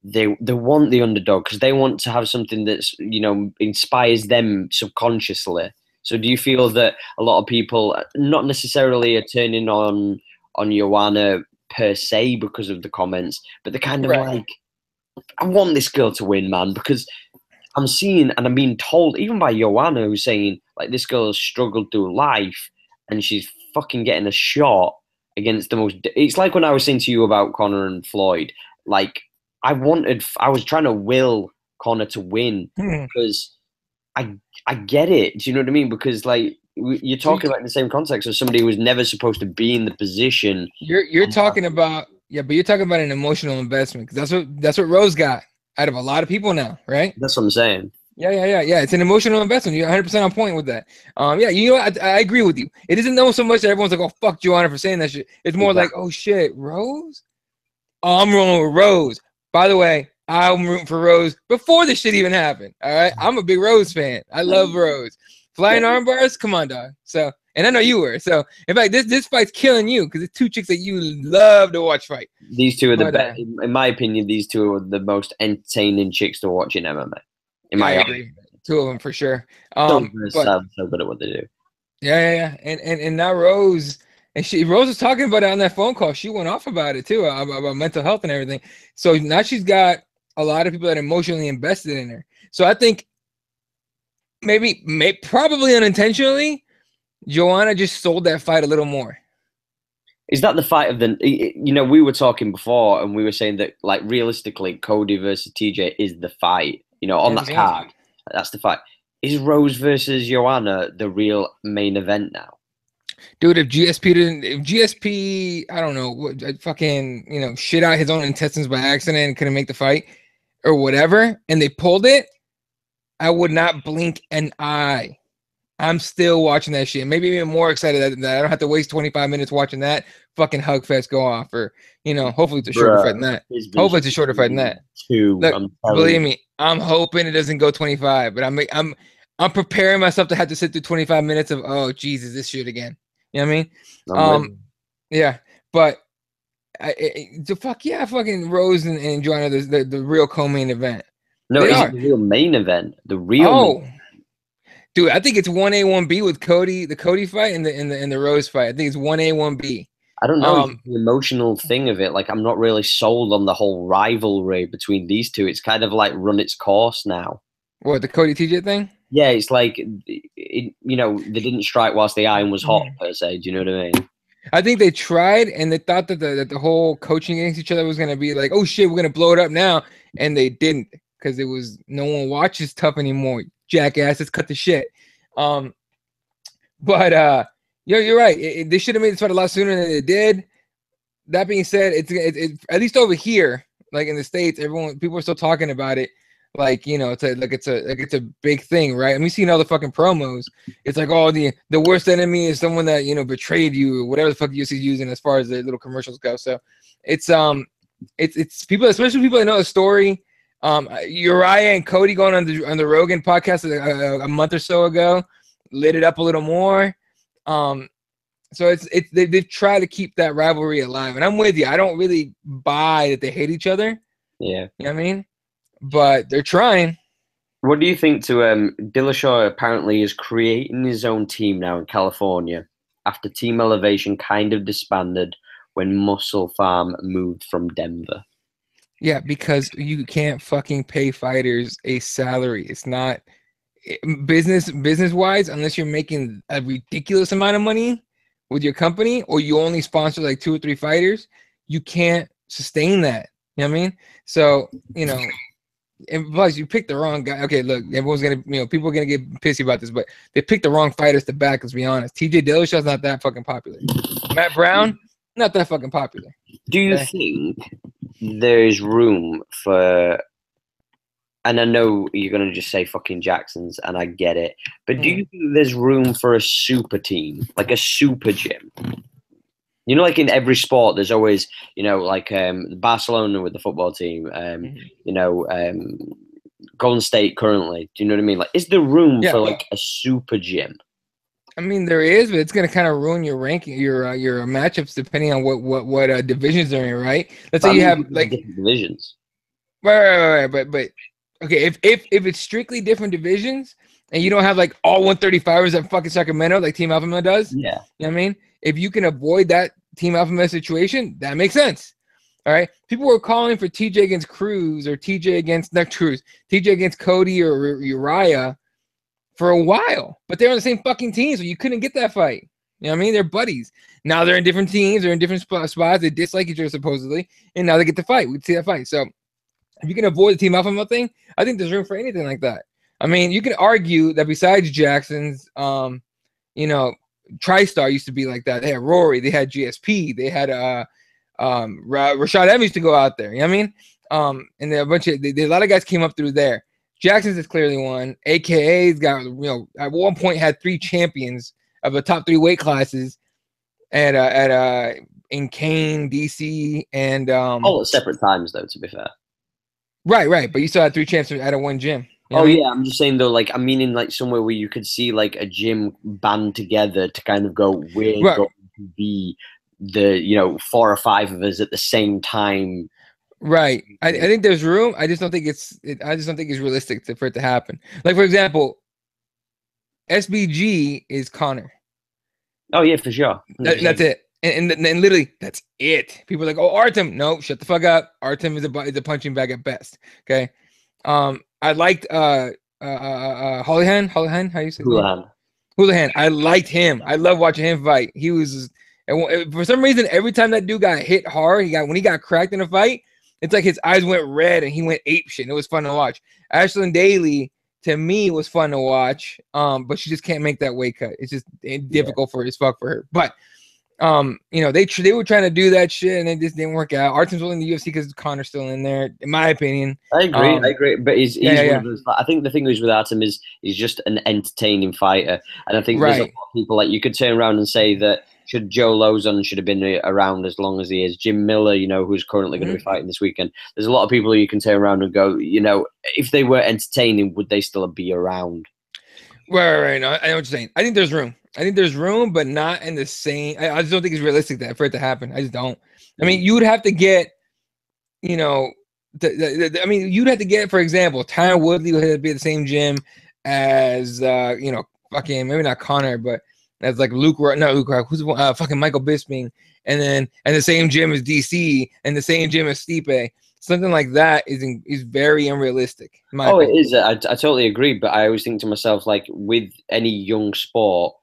they want the underdog because they want to have something that's, you know, inspires them subconsciously. So do you feel that a lot of people not necessarily are turning on Joanna per se because of the comments, but they're kind of like, I want this girl to win, man, because I'm seeing and I'm being told, even by Joanna, who's saying like this girl has struggled through life and she's fucking getting a shot against the most. It's like when I was saying to you about Conor and Floyd, like, I was trying to will Conor to win because I get it. Do you know what I mean? Because like you're talking about in the same context as somebody who was never supposed to be in the position. You're talking about but you're talking about an emotional investment because that's what Rose got out of a lot of people now, right? That's what I'm saying. Yeah. It's an emotional investment. You're 100% on point with that. You know, I agree with you. It isn't so much that everyone's like, oh fuck Joanna for saying that shit. It's more like, oh shit, Rose. Oh, I'm rolling with Rose. By the way, I'm rooting for Rose before this shit even happened. All right, I'm a big Rose fan. I love Rose. Flying arm bars, come on, dog. So, and I know you were. So, in fact, this fight's killing you because it's two chicks that you love to watch fight. These two are the best, in my opinion. These two are the most entertaining chicks to watch in MMA. I agree. Two of them for sure. So good at what they do. Yeah. And now Rose, And Rose was talking about it on that phone call. She went off about it too, about mental health and everything. So now she's got a lot of people that are emotionally invested in her. So I think probably unintentionally, Joanna just sold that fight a little more. Is that the fight of the? You know, we were talking before, and we were saying that, like, realistically, Cody versus TJ is the fight. You know, on that card, that's the fight. Is Rose versus Joanna the real main event now? Dude, if GSP, I don't know, what fucking, shit out his own intestines by accident and couldn't make the fight or whatever, and they pulled it, I would not blink an eye. I'm still watching that shit. Maybe even more excited that I don't have to waste 25 minutes watching that fucking hug fest go off, or hopefully it's a shorter fight than that. Hopefully it's a shorter fight than that. Look, believe me, I'm hoping it doesn't go 25, but I'm preparing myself to have to sit through 25 minutes of, oh Jesus, this shit again. You know what I mean? Yeah, but fucking Rose and Joanna, the real co-main event. No, is it the real main event? The real. Dude, I think it's 1A, 1B with Cody, the Cody fight and the Rose fight. I think it's 1A, 1B. I don't know the emotional thing of it. Like, I'm not really sold on the whole rivalry between these two. It's kind of like run its course now. What, the Cody TJ thing? Yeah, it's like, they didn't strike whilst the iron was hot, per se. Do you know what I mean? I think they tried, and they thought that the whole coaching against each other was going to be like, oh shit, we're going to blow it up now. And they didn't, because it was, no one watches tough anymore. Jackasses, cut the shit. But you're right. They should have made this fight a lot sooner than they did. That being said, it's at least over here, like in the States, people are still talking about it. Like, it's a big thing, right? And we've seen all the fucking promos. It's like, oh, the worst enemy is someone that betrayed you, or whatever the fuck UFC's using as far as the little commercials go. So it's people, especially people that know the story. Uriah and Cody going on the Rogan podcast a month or so ago lit it up a little more. So they've tried to keep that rivalry alive, and I'm with you. I don't really buy that they hate each other. Yeah, you know what I mean, but they're trying. What do you think to Dillashaw apparently is creating his own team now in California after Team Elevation kind of disbanded when Muscle Farm moved from Denver? Yeah, because you can't fucking pay fighters a salary. It's not business wise, unless you're making a ridiculous amount of money with your company, or you only sponsor like 2 or 3 fighters. You can't sustain that. You know what I mean? So, and plus you picked the wrong guy. Okay, look, everyone's gonna, people are gonna get pissy about this, but they picked the wrong fighters to back. Let's be honest. TJ Dillashaw's not that fucking popular. Matt Brown, not that fucking popular. Do you think there's room for, and I know you're going to just say fucking Jackson's, and I get it, but do you think there's room for a super team, like a super gym? Like in every sport, there's always, like Barcelona with the football team, Golden State currently. Do you know what I mean? Like, is there room for like a super gym? I mean, there is, but it's going to kind of ruin your ranking, your matchups, depending on what divisions they're in, right? Let's say you have like different divisions. Right. But okay, if it's strictly different divisions and you don't have like all 135ers at fucking Sacramento like Team Alpha Male does, yeah, you know what I mean? If you can avoid that Team Alpha Male situation, that makes sense. All right, people were calling for TJ against Cruz or TJ against Cody or Uriah for a while, but they're on the same fucking team, so you couldn't get that fight. You know what I mean? They're buddies. Now they're in different teams. They're in different spots. They dislike each other supposedly, and now they get to fight. We see that fight. So if you can avoid the Team Alpha Male thing, I think there's room for anything like that. I mean, you can argue that besides Jackson's, TriStar used to be like that. They had Rory. They had GSP. They had Rashad Evans to go out there. You know what I mean? And there a lot of guys came up through there. Jackson's is clearly one. AKA's got, at one point had 3 champions of the top 3 weight classes in Kane, DC, and all at separate times though, to be fair. Right. But you still had 3 champs at a one gym. You know yeah, I'm just saying though, like I'm meaning like somewhere where you could see like a gym band together to kind of go, we're going to be the 4 or 5 of us at the same time. Right. I think there's room. I just don't think it's realistic for it to happen. Like, for example, SBG is Connor. Oh yeah, for sure. That's it. and literally that's it. People are like, oh, Artem. No, shut the fuck up. Artem is a punching bag at best. Okay. I liked Houlihan. Houlihan, how you say his name? Houlihan. Houlihan. I liked him. I love watching him fight. He was, for some reason, every time that dude got hit hard, when he got cracked in a fight, it's like his eyes went red and he went ape shit. And it was fun to watch. Ashlyn Daly, to me, was fun to watch. But she just can't make that weight cut. It's just difficult for her. But you know, they were trying to do that shit and it just didn't work out. Artem's still in the UFC because Connor's still in there, in my opinion. I agree. But he's one of those, I think the thing is with Artem is he's just an entertaining fighter. And I think there's a lot of people, like, you could turn around and say that Joe Lozon should have been around as long as he is. Jim Miller, you know, who's currently going to be fighting this weekend. There's a lot of people who you can turn around and go, you know, if they were entertaining, would they still be around? Right. No, I know what you're saying. I think there's room, but not in the same. I just don't think it's realistic for it to happen. I just don't. I mean, you would have to get, you know, I mean, you'd have to get, for example, Tyron Woodley would have to be at the same gym as, you know, fucking maybe not Connor, but as like Luke Rock, who's fucking Michael Bisping, and the same gym as DC, and the same gym as Stipe. Something like that is very unrealistic. It is. I totally agree. But I always think to myself, like, with any young sport,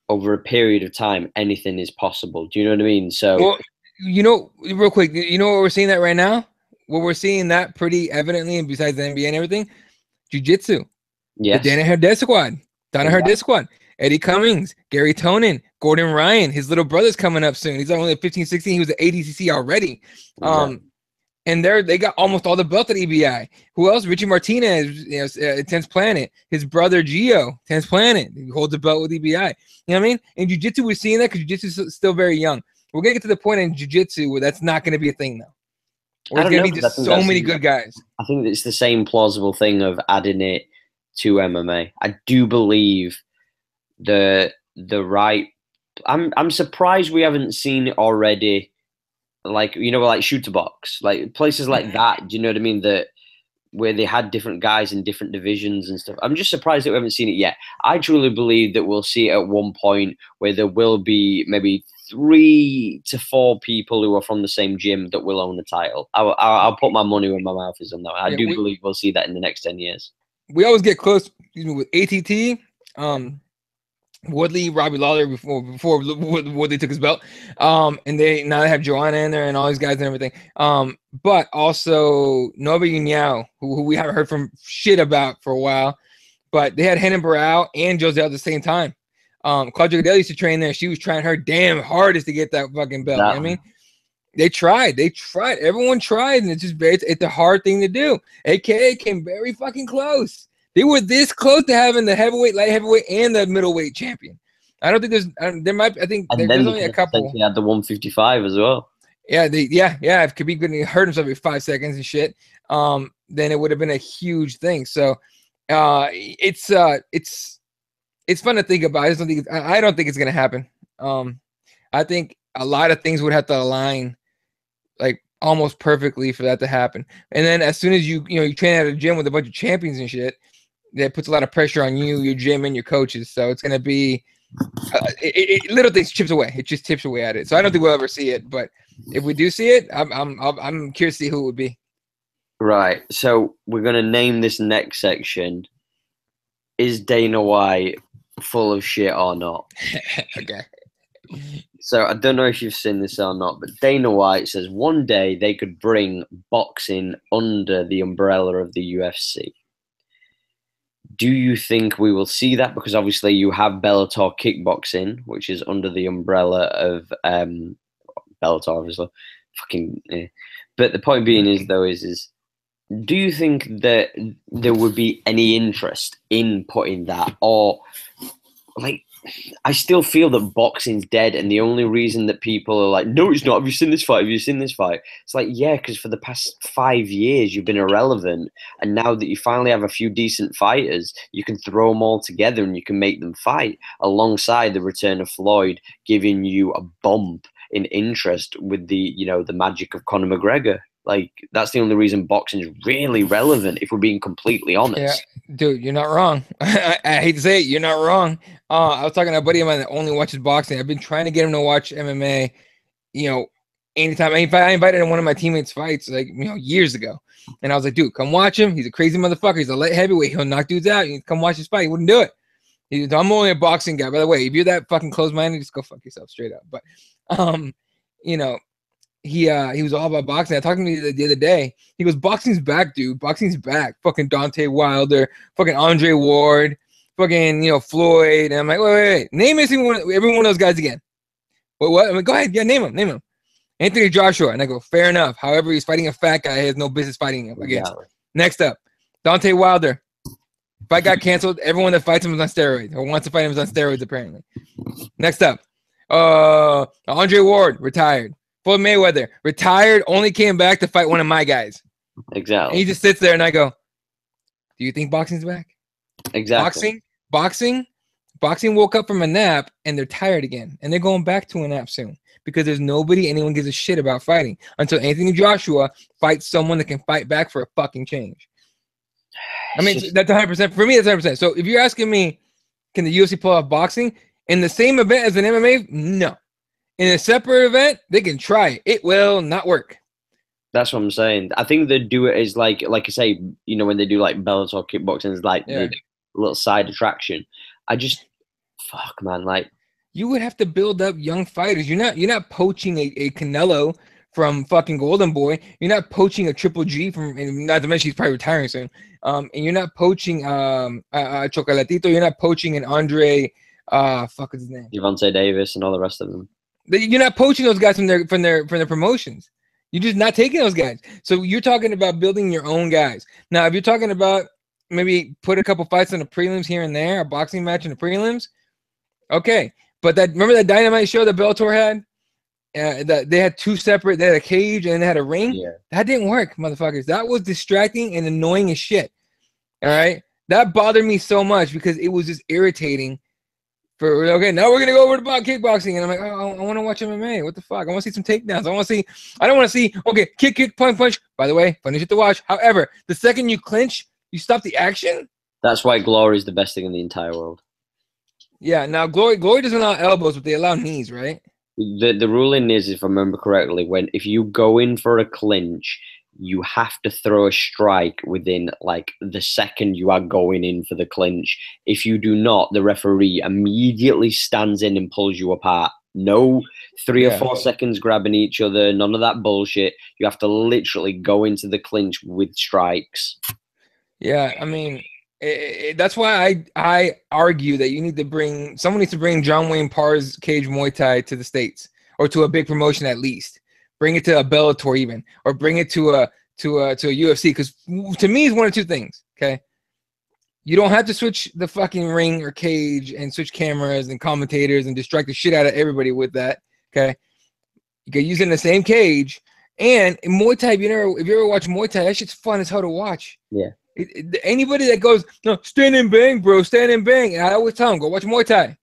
over a period of time, anything is possible. Do you know what I mean? So, well, you know, real quick, you know what we're seeing that right now? What we're seeing that pretty evidently, and besides the NBA and everything, Jiu-Jitsu. Yes. The Danaher Death Squad. Death Squad. Eddie Cummings, Gary Tonin, Gordon Ryan. His little brother's coming up soon. He's only at 15, 16. He was at ADCC already. And they got almost all the belts at EBI. Who else? Richie Martinez, you know, 10th Planet. His brother Gio, 10th Planet. He holds a belt with EBI. You know what I mean? In Jiu-Jitsu, we're seeing that because Jiu-Jitsu is still very young. We're going to get to the point in Jiu-Jitsu where that's not going to be a thing now. Where it's going to be just so many good guys. I think it's the same plausible thing of adding it to MMA. I do believe the right... I'm surprised we haven't seen it already. Like, you know, like shooter box, like places like that. Do you know what I mean? That where they had different guys in different divisions and stuff. I'm just surprised that we haven't seen it yet. I truly believe that we'll see it at one point where there will be maybe 3 to 4 people who are from the same gym that will own the title. I'll put my money where my mouth is on that. I do believe we'll see that in the next 10 years. We always get close, with ATT. Woodley, Robbie Lawler before Woodley took his belt. And now they have Joanna in there and all these guys and everything. But also Nova Uniao, who we haven't heard from shit about for a while. But they had Henan Barao and Jose at the same time. Claudia Gadell used to train there. She was trying her damn hardest to get that fucking belt. You know what I mean? They tried. Everyone tried, and it's a hard thing to do. AKA came very fucking close. They were this close to having the heavyweight, light heavyweight, and the middleweight champion. I don't think there's only a couple. They had the 155 as well. Yeah, If Khabib couldn't hurt himself in 5 seconds and shit, then it would have been a huge thing. So, it's fun to think about. I don't think it's gonna happen. I think a lot of things would have to align, like almost perfectly for that to happen. And then as soon as you train at a gym with a bunch of champions and shit, that puts a lot of pressure on you, your gym, and your coaches. So it's gonna be little things chips away. It just tips away at it. So I don't think we'll ever see it. But if we do see it, I'm curious to see who it would be. Right. So we're gonna name this next section. Is Dana White full of shit or not? Okay. So I don't know if you've seen this or not, but Dana White says one day they could bring boxing under the umbrella of the UFC. Do you think we will see that? Because obviously you have Bellator kickboxing, which is under the umbrella of Bellator, obviously. But the point being is, though, is do you think that there would be any interest in putting that? Or, like, I still feel that boxing's dead, and the only reason that people are like, no, it's not. Have you seen this fight? Have you seen this fight? It's like, yeah, because for the past 5 years, you've been irrelevant. And now that you finally have a few decent fighters, you can throw them all together and you can make them fight alongside the return of Floyd, giving you a bump in interest with the magic of Conor McGregor. Like, that's the only reason boxing is really relevant, if we're being completely honest. Yeah, dude, you're not wrong. I hate to say it, you're not wrong. I was talking to a buddy of mine that only watches boxing. I've been trying to get him to watch MMA you know, anytime I invited one of my teammates' fights, like, you know, years ago. And I was like, dude, come watch him. He's a crazy motherfucker. He's a light heavyweight. He'll knock dudes out. You come watch his fight. He wouldn't do it. I'm only a boxing guy. By the way, if you're that fucking close-minded, just go fuck yourself straight up. But, you know, he was all about boxing. I talked to me the other day. He goes, boxing's back, dude. Boxing's back. Fucking Deontay Wilder, fucking Andre Ward, fucking, you know, Floyd. And I'm like, wait. Name every one of those guys again. What? I'm like, go ahead. Yeah, name him. Anthony Joshua. And I go, fair enough. However, he's fighting a fat guy. He has no business fighting him against. Yeah. Next up, Deontay Wilder. Fight got canceled. Everyone that fights him is on steroids or wants to fight him is on steroids, apparently. Next up, Andre Ward, retired. Floyd Mayweather, retired, only came back to fight one of my guys. Exactly. And he just sits there and I go, do you think boxing's back? Exactly. Boxing woke up from a nap and they're tired again. And they're going back to a nap soon. Because there's nobody anyone gives a shit about fighting until Anthony Joshua fights someone that can fight back for a fucking change. I mean, that's 100%. For me, that's 100%. So if you're asking me, can the UFC pull off boxing in the same event as an MMA? No. In a separate event, they can try it. It will not work. That's what I'm saying. I think they do it as like I say, you know, when they do like Bellator kickboxing, it's like the little side attraction. Fuck, man, like. You would have to build up young fighters. You're not poaching a Canelo from fucking Golden Boy. You're not poaching a Triple G from, and not to mention he's probably retiring soon. And you're not poaching Chocolatito. You're not poaching an Andre. Fuck is his name? Gervonta Davis and all the rest of them. You're not poaching those guys from their promotions. You're just not taking those guys. So you're talking about building your own guys. Now, if you're talking about maybe put a couple fights in the prelims here and there, a boxing match in the prelims, okay. But remember that Dynamite show that Bellator had? That they had two separate. They had a cage and they had a ring. Yeah. That didn't work, motherfuckers. That was distracting and annoying as shit. All right, that bothered me so much because it was just irritating. Okay, now we're gonna go over to kickboxing, and I'm like, oh, I want to watch MMA. What the fuck? I want to see some takedowns. I don't want to see. Okay, kick, punch. By the way, funny shit to watch. However, the second you clinch, you stop the action. That's why Glory is the best thing in the entire world. Yeah, now Glory doesn't allow elbows, but they allow knees, right? The ruling is, if I remember correctly, if you go in for a clinch, you have to throw a strike within like the second you are going in for the clinch. If you do not, the referee immediately stands in and pulls you apart. No 3 or 4 seconds grabbing each other, none of that bullshit. You have to literally go into the clinch with strikes. Yeah, I mean, that's why I argue that someone needs to bring John Wayne Parr's Cage Muay Thai to the States, or to a big promotion at least. Bring it to a Bellator even, or bring it to a UFC. Because to me, it's one of two things. Okay, you don't have to switch the fucking ring or cage and switch cameras and commentators and distract the shit out of everybody with that. Okay, you can use it in the same cage. And in Muay Thai, if you ever watch Muay Thai, that shit's fun as hell to watch. Yeah. Anybody that goes, no, stand and bang, bro, stand and bang. And I always tell them, go watch Muay Thai.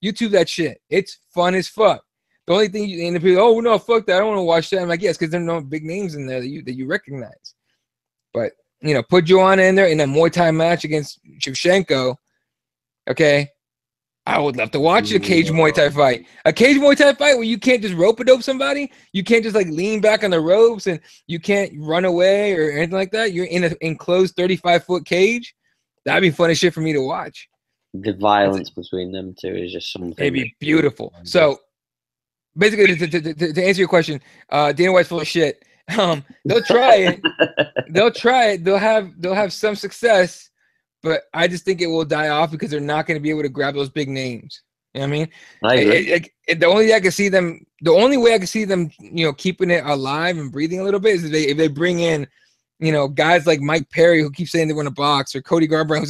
YouTube that shit. It's fun as fuck. The only thing and the people, oh no, fuck that. I don't want to watch that. I'm like, yes, because there are no big names in there that you recognize. But you know, put Joanna in there in a Muay Thai match against Shevchenko. Okay. I would love to watch a cage Muay Thai fight. A cage Muay Thai fight where you can't just rope-a-dope somebody. You can't just like lean back on the ropes and you can't run away or anything like that. You're in an enclosed 35-foot cage. That'd be fun as shit for me to watch. The violence between them two is just something. It'd be beautiful. So basically, to answer your question, Dana White's full of shit. They'll try it. They'll have some success. But I just think it will die off because they're not going to be able to grab those big names. You know what I mean? I agree. The only way I can see them, you know, keeping it alive and breathing a little bit is if they bring in, you know, guys like Mike Perry who keeps saying they want to box, or Cody Garbrandt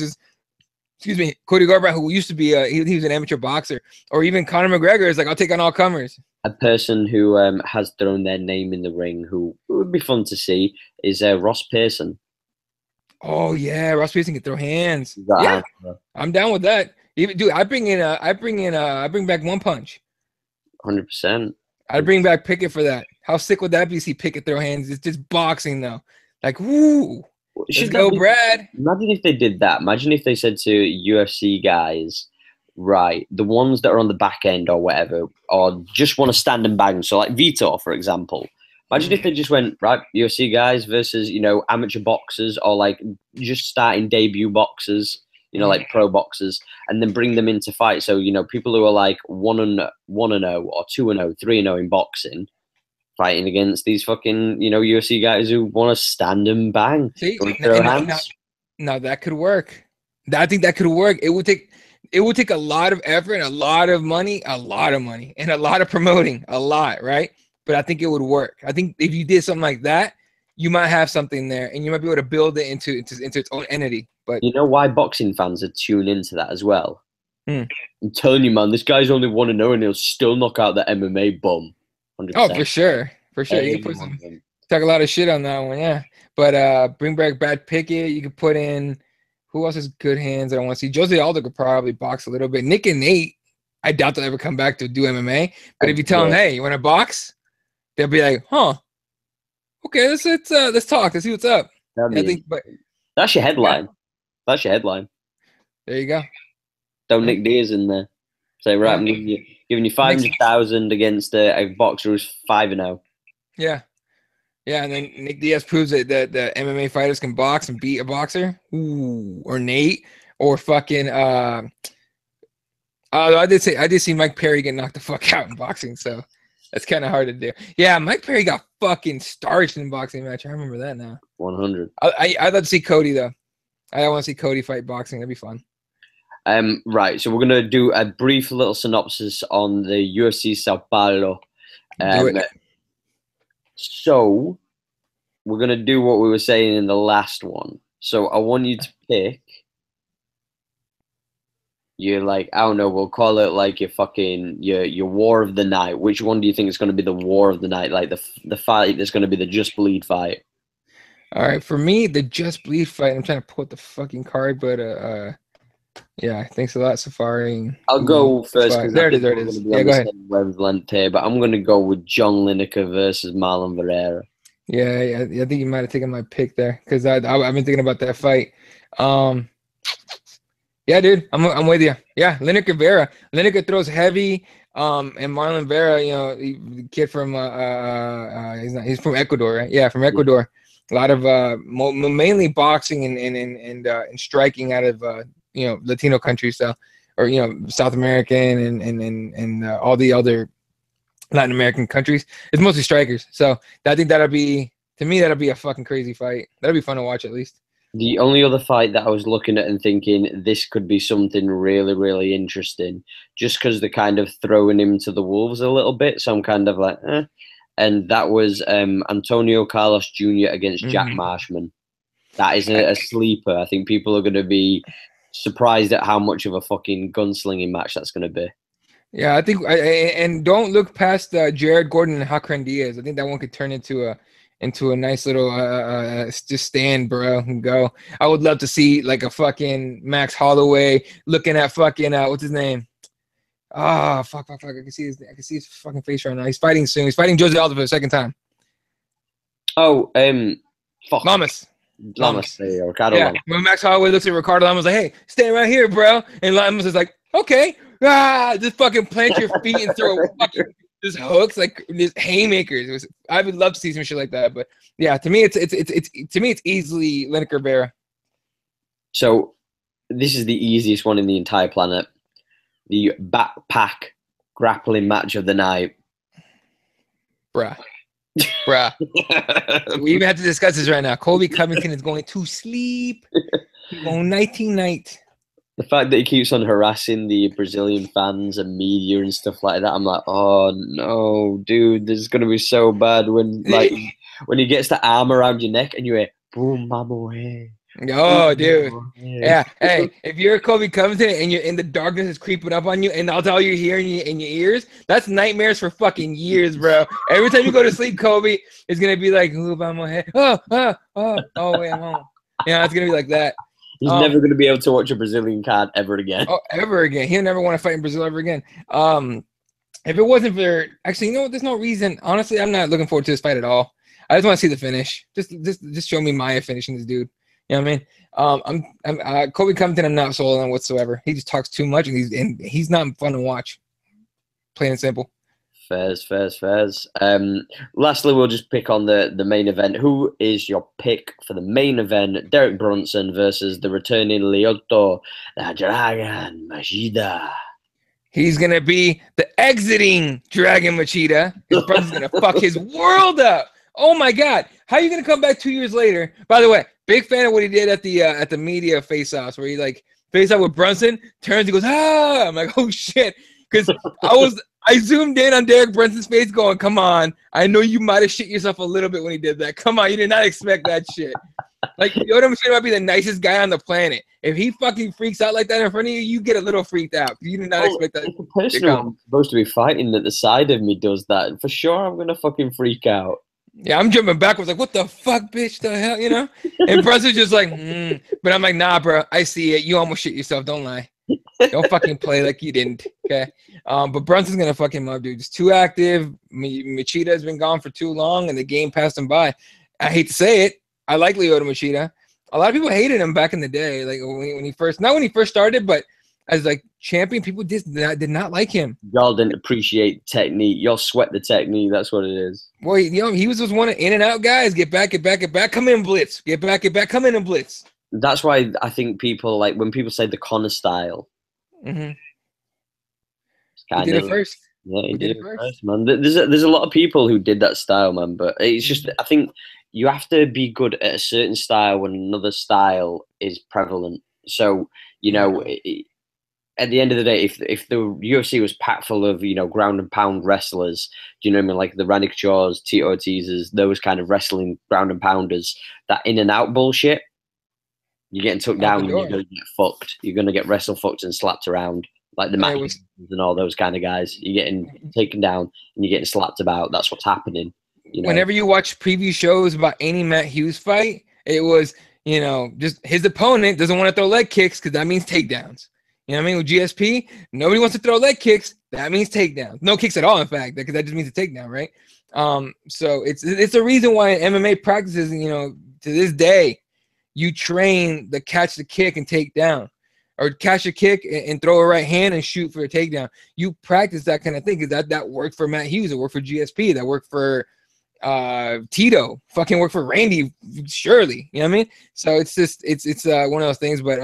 who used to be he was an amateur boxer, or even Conor McGregor is like, I'll take on all comers. A person who has thrown their name in the ring who would be fun to see is Ross Pearson. Oh yeah, Ross Pearson can throw hands. Yeah, I'm down with that. Even dude, I bring back One Punch. 100%. I'd bring back Pickett for that. How sick would that be to see Pickett throw hands? It's just boxing though. Like, woo. Let's go, Brad. Imagine if they did that. Imagine if they said to UFC guys, right, the ones that are on the back end or whatever, or just want to stand and bang. So like Vitor, for example. Imagine if they just went, right, UFC guys versus, amateur boxers or like just starting debut boxers, like pro boxers, and then bring them into fight. So, people who are like 1-0 or 2-0, 3-0 in boxing, fighting against these fucking, UFC guys who want to stand and bang. See, Throw hands. now that could work. I think that could work. It would take a lot of effort and a lot of money, and a lot of promoting, a lot, right? But I think it would work. I think if you did something like that, you might have something there, and you might be able to build it into its own entity. But you know why boxing fans are tuned into that as well? I'm telling you, man, this guy's only 1-0 and he'll still knock out the MMA bum. 100%. Oh, for sure. You can talk a lot of shit on that one, yeah. But bring back Brad Pickett. You could put in who else has good hands? I don't want to see. Jose Aldo could probably box a little bit. Nick and Nate, I doubt they'll ever come back to do MMA. But if you tell them, hey, you want to box? They'll be like, huh? Okay, let's talk. Let's see what's up. That's your headline. Yeah. That's your headline. There you go. Don't Nick Diaz in there. Say, right, I'm giving you 500,000 against a boxer who's 5-0. Yeah. Yeah, and then Nick Diaz proves that the MMA fighters can box and beat a boxer. Ooh, or Nate, or fucking I did see Mike Perry get knocked the fuck out in boxing, so that's kind of hard to do. Yeah, Mike Perry got fucking starched in a boxing match. I remember that now. 100. I'd love to see Cody though. I want to see Cody fight boxing. That'd be fun. Right, so we're gonna do a brief little synopsis on the UFC Sao Paulo. Do it. So we're gonna do what we were saying in the last one. So I want you to pick. You're like, I don't know, we'll call it like your war of the night. Which one do you think is going to be the war of the night? Like the fight that's going to be the Just Bleed fight? All right, for me, the Just Bleed fight. I'm trying to pull up the fucking card, but yeah, thanks a lot, Safari. I'll go first. There it is. Yeah, go ahead. But I'm going to go with John Lineker versus Marlon Vera. Yeah, I think you might have taken my pick there because I've been thinking about that fight. Yeah, dude, I'm with you. Yeah, Lineker Vera. Lineker throws heavy. And Marlon Vera, the kid from he's from Ecuador, right? Yeah, from Ecuador. A lot of mainly boxing and striking out of Latino countries, so or South American and all the other Latin American countries. It's mostly strikers. So I think that'll be a fucking crazy fight. That'll be fun to watch at least. The only other fight that I was looking at and thinking this could be something really, really interesting, just because they're kind of throwing him to the wolves a little bit. So I'm kind of like, eh. And that was Antonio Carlos Jr. against Jack Marshman. That is a sleeper. I think people are going to be surprised at how much of a fucking gunslinging match that's going to be. Yeah, I think, and don't look past Jared Gordon and Hakran Diaz. I think that one could turn into a nice little just stand, bro, and go. I would love to see like a fucking Max Holloway looking at fucking what's his name? Fuck. I can see his fucking face right now. He's fighting soon. He's fighting Jose Aldo for the second time. Oh, fuck. Lamas. Ricardo yeah. Lamas. When Max Holloway looks at Ricardo Lamas, like, hey, stand right here, bro. And Lamas is like, okay. Just fucking plant your feet and throw fucking just hooks, like just haymakers. I would love to see some shit like that. But yeah, to me, it's easily Lineker Vera. So this is the easiest one in the entire planet. The backpack grappling match of the night. Bruh. We even have to discuss this right now. Colby Covington is going to sleep. He's going night. The fact that he keeps on harassing the Brazilian fans and media and stuff like that, I'm like, oh no, dude, this is gonna be so bad when he gets the arm around your neck and you hear boom, mama, hey. Oh, dude. Yeah. Hey, if you're Colby Covington and you're in the darkness is creeping up on you, and that's all you're hearing in your ears, that's nightmares for fucking years, bro. Every time you go to sleep, Colby is gonna be like, oh, wait, I'm home. Yeah, it's gonna be like that. He's never going to be able to watch a Brazilian card ever again. Oh, ever again. He'll never want to fight in Brazil ever again. If it wasn't for... Actually, you know what? There's no reason. Honestly, I'm not looking forward to this fight at all. I just want to see the finish. Just show me Maya finishing this dude. You know what I mean? Kobe Covington, I'm not sold on whatsoever. He just talks too much, and he's not fun to watch. Plain and simple. Fairs. Lastly, we'll just pick on the main event. Who is your pick for the main event? Derek Brunson versus the returning Lyoto Dragon Machida. He's gonna be the exiting Dragon Machida. His brother's gonna fuck his world up. Oh my god! How are you gonna come back 2 years later? By the way, big fan of what he did at the media face-offs, where he like face off with Brunson, turns, he goes, ah! I'm like, oh shit, because I zoomed in on Derek Brunson's face, going, come on! I know you might have shit yourself a little bit when he did that. Come on, you did not expect that shit. Like, Yoda Machida might be the nicest guy on the planet. If he fucking freaks out like that in front of you, you get a little freaked out. You did not expect that. If the person I'm supposed to be fighting at the side of me does that, for sure I'm gonna fucking freak out. Yeah, I'm jumping backwards like, what the fuck, bitch, the hell, you know? And Brunson's just like, But I'm like, nah, bro, I see it. You almost shit yourself. Don't lie. Don't fucking play like you didn't, okay? But Brunson's gonna fuck him up, dude. It's too active. Machida has been gone for too long, and the game passed him by. I hate to say it. I like Lyoto Machida. A lot of people hated him back in the day, like when he first, not when he first started, but as like champion, people did not like him. Y'all didn't appreciate technique. Y'all sweat the technique. That's what it is. Well, he was just one of in and out guys. Get back, come in, blitz. Get back, come in and blitz. That's why I think people like when people say the Conor style. Mm-hmm. He did it first. Yeah, he did it first, man. There's a lot of people who did that style, man. But it's just, I think you have to be good at a certain style when another style is prevalent. So, you know, at the end of the day, if the UFC was packed full of, you know, ground and pound wrestlers, do you know what I mean? Like the Rannick Shaws, Tito Ortiz's, those kind of wrestling ground and pounders, that in and out bullshit, you're getting took down and you're going to get fucked. You're going to get wrestle fucked and slapped around. Like the Matt and all those kind of guys. You're getting taken down and you're getting slapped about. That's what's happening. You know? Whenever you watch preview shows about any Matt Hughes fight, it was, you know, just his opponent doesn't want to throw leg kicks because that means takedowns. You know what I mean? With GSP, nobody wants to throw leg kicks. That means takedowns. No kicks at all, in fact, because that just means a takedown, right? So it's a reason why in MMA practices, you know, to this day, you train the catch the kick and take down. Or catch a kick and throw a right hand and shoot for a takedown. You practice that kind of thing because that worked for Matt Hughes. It worked for GSP. That worked for Tito. Fucking worked for Randy. Surely, you know what I mean? So it's just it's one of those things. But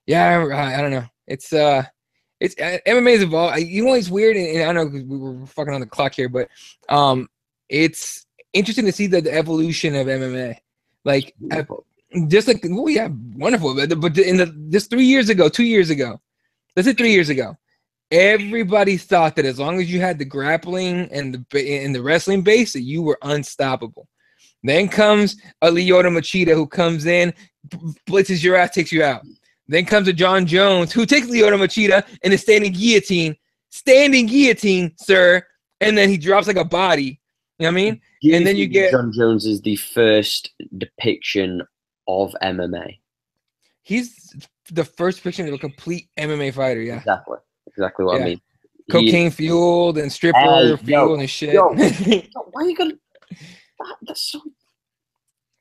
yeah, I don't know. It's MMA's evolved. You know, it's weird, and I know we were fucking on the clock here, but it's interesting to see the evolution of MMA. Like. Just like, oh yeah, wonderful. But just 3 years ago, 2 years ago, let's say 3 years ago, everybody thought that as long as you had the grappling and the wrestling base, that you were unstoppable. Then comes a Lyoto Machida who comes in, blitzes your ass, takes you out. Then comes a John Jones who takes Lyoto Machida in a standing guillotine, sir, and then he drops like a body. You know what I mean? And then you get John Jones is the first depiction of MMA. He's the first depiction of a complete MMA fighter, yeah. Exactly what I mean. Cocaine fueled and stripper fueled and shit. Yo, why are you gonna that's so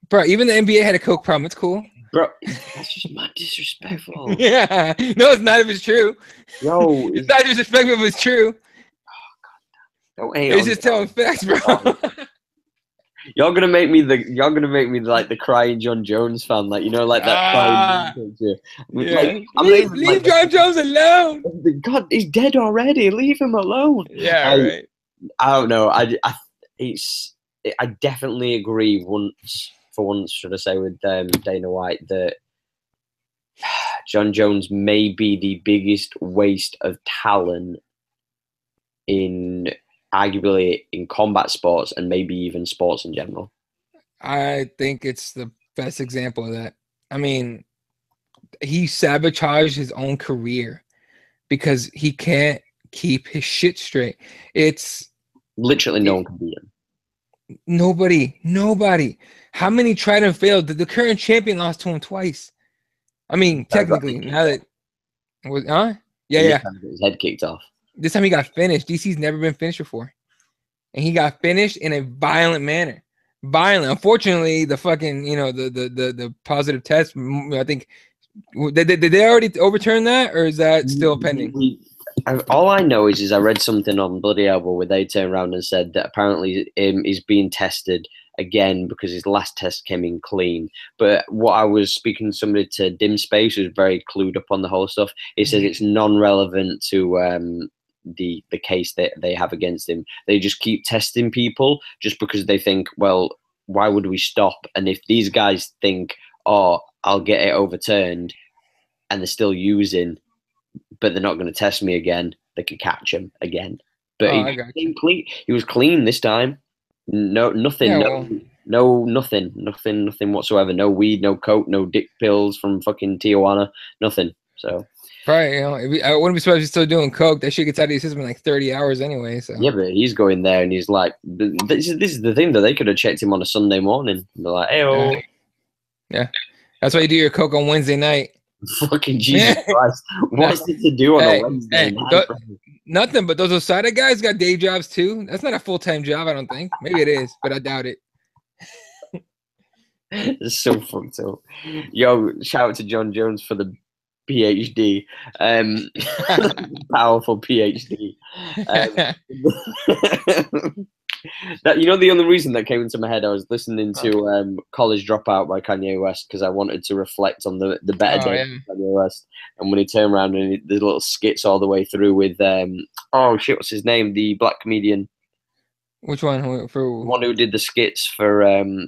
bro, even the NBA had a coke problem. It's cool. Bro, that's just mad disrespectful. Yeah. No, it's not if it's true. Yo. It's not disrespectful if it's true. Oh God. It's just telling facts, bro. You're gonna make me like the crying John Jones fan, like, you know, like that crying picture. Yeah. Like, leave John Jones alone. God, he's dead already. Leave him alone. Yeah, right. I don't know. I definitely agree. For once, should I say, with Dana White, that John Jones may be the biggest waste of talent arguably in combat sports and maybe even sports in general. I think it's the best example of that. I mean, he sabotaged his own career because he can't keep his shit straight. It's literally no one can beat him. Nobody. How many tried and failed? The current champion lost to him twice. I mean, technically, now that was yeah. His head kicked off. This time he got finished. DC's never been finished before. And he got finished in a violent manner. violent. Unfortunately, the fucking the positive test. I think did they already overturn that, or is that still pending? All I know is I read something on Bloody Elbow where they turned around and said that apparently he's being tested again because his last test came in clean. But what I was speaking to somebody to Dim Space who's very clued up on the whole stuff. He says it's non-relevant to the case that they have against him. They just keep testing people just because they think, well, why would we stop? And if these guys think, oh, I'll get it overturned, and they're still using, but they're not going to test me again, they could catch him again. But he was clean this time. No, nothing. Yeah, Nothing whatsoever. No weed, no coke, no dick pills from fucking Tijuana. Nothing. So right, I wouldn't be surprised if he's still doing coke. That shit gets out of your system in like 30 hours anyway. So yeah, but he's going there and he's like, this is the thing that they could have checked him on a Sunday morning. They're like, hey, yeah, that's why you do your coke on Wednesday night. Fucking Jesus Christ! What's it to do on a Wednesday night? Nothing, but those Osada guys got day jobs too. That's not a full-time job, I don't think. Maybe it is, but I doubt it. It's so fucked up. Yo, shout out to John Jones for the PhD. Powerful PhD. That, the only reason that came into my head, I was listening to College Dropout by Kanye West because I wanted to reflect on the better days of Kanye West. And when he turned around and the little skits all the way through with what's his name? The black comedian. Which one? The one who did the skits for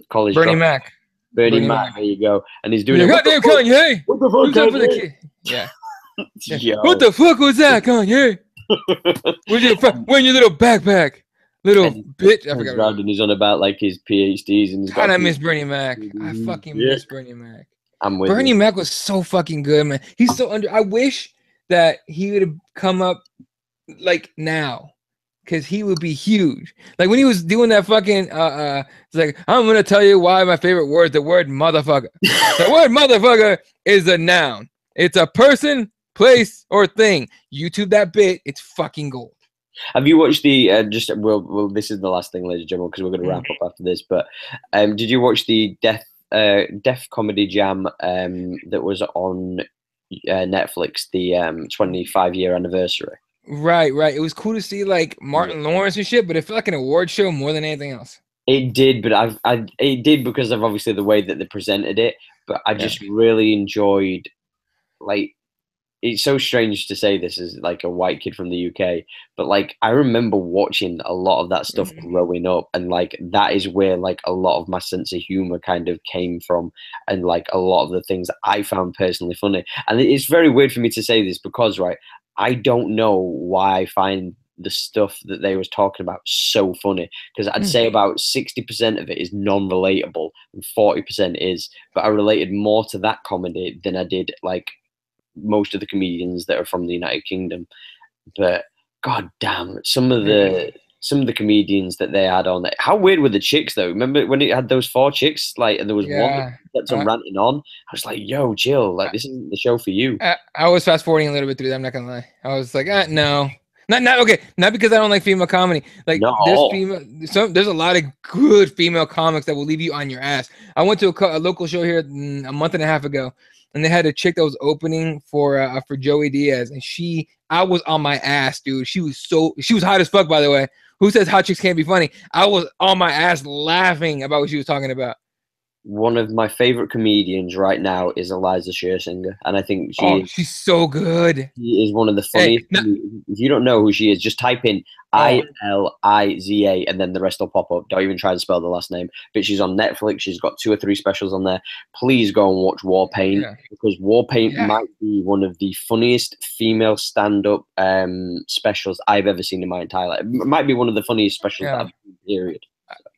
College Bernie Dropout. Mac. Bernie Mac, there you go. And he's doing goddamn Kanye. What the fuck, Kanye? For the kid? Yeah. Yo. What the fuck was that, Kanye? Where's your little backpack? Little bitch. I forgot. And he's on about like his PhDs and God, I miss Bernie Mac. I fucking miss Bernie Mac. Bernie Mac was so fucking good, man. He's so under. I wish that he would have come up like now, because he would be huge. Like when he was doing that fucking it's like, I'm gonna tell you why my favorite word is the word motherfucker. The word motherfucker is a noun. It's a person, place, or thing. YouTube that bit, it's fucking gold. Have you watched the well, this is the last thing, ladies and gentlemen, because we're going to wrap up after this. But did you watch the Deaf Comedy Jam that was on Netflix, the 25-year anniversary? Right. It was cool to see like Martin Lawrence and shit, but it felt like an award show more than anything else. It did, but it did because of obviously the way that they presented it. But I just really enjoyed, like, it's so strange to say this as like a white kid from the UK, but like I remember watching a lot of that stuff growing up, and like that is where like a lot of my sense of humor kind of came from, and like a lot of the things that I found personally funny. And it's very weird for me to say this because I don't know why I find the stuff that they was talking about so funny, because I'd say about 60% of it is non-relatable and 40% is, but I related more to that comedy than I did like most of the comedians that are from the United Kingdom. But god damn, some of the comedians that they had on it. How weird were the chicks though? Remember when it had those 4 chicks, like, and there was one that kept on ranting on? I was like, yo, Jill, like this isn't the show for you. I was fast forwarding a little bit through that, I'm not gonna lie. I was like, no. Not okay. Not because I don't like female comedy. Like there's a lot of good female comics that will leave you on your ass. I went to a local show here a month and a half ago, and they had a chick that was opening for Joey Diaz, and I was on my ass, dude. She was hot as fuck, by the way. Who says hot chicks can't be funny? I was on my ass laughing about what she was talking about. One of my favorite comedians right now is Eliza Scherzinger, and I think she's so good. She is one of the funniest. If you don't know who she is, just type in ILIZA and then the rest will pop up. Don't even try to spell the last name. But she's on Netflix. She's got 2 or 3 specials on there. Please go and watch War Paint, because War Paint might be one of the funniest female stand-up specials I've ever seen in my entire life. It might be one of the funniest specials that I've seen, period.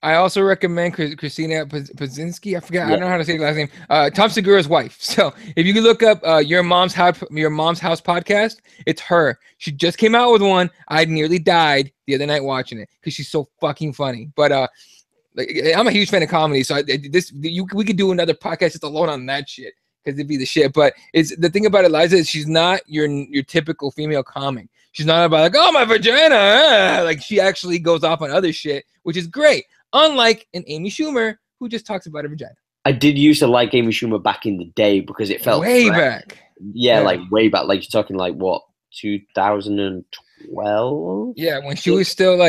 I also recommend Christina Pazynski. I forgot. I don't know how to say the last name. Tom Segura's wife. So if you can look up Your Mom's House podcast, it's her. She just came out with one. I nearly died the other night watching it because she's so fucking funny. But I'm a huge fan of comedy, so we could do another podcast just alone on that shit because it'd be the shit. But it's the thing about Eliza is she's not your typical female comic. She's not about like, oh, my vagina. Like she actually goes off on other shit, which is great. unlike an Amy Schumer who just talks about her vagina. I did used to like Amy Schumer back in the day because it felt way fresh. back. Yeah, like way back. Like you're talking like what, 2012? Yeah, when she was still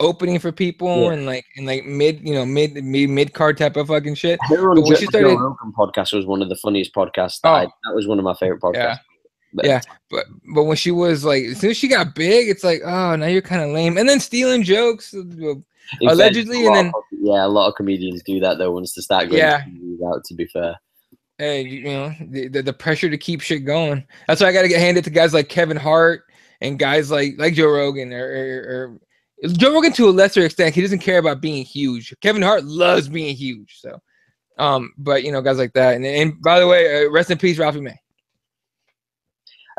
opening for people and mid card type of fucking shit. Her But on when she started, Joe Rogan podcast was one of the funniest podcasts. That was one of my favorite podcasts. But when she was like, as soon as she got big, it's like, oh, now you're kind of lame. And then stealing jokes, allegedly, and then a lot of comedians do that though once they start going out. To be fair. Hey, the pressure to keep shit going. That's why I got to get handed to guys like Kevin Hart and guys like Joe Rogan or Joe Rogan to a lesser extent. He doesn't care about being huge. Kevin Hart loves being huge. So, but guys like that. And by the way, rest in peace, Ralphie May.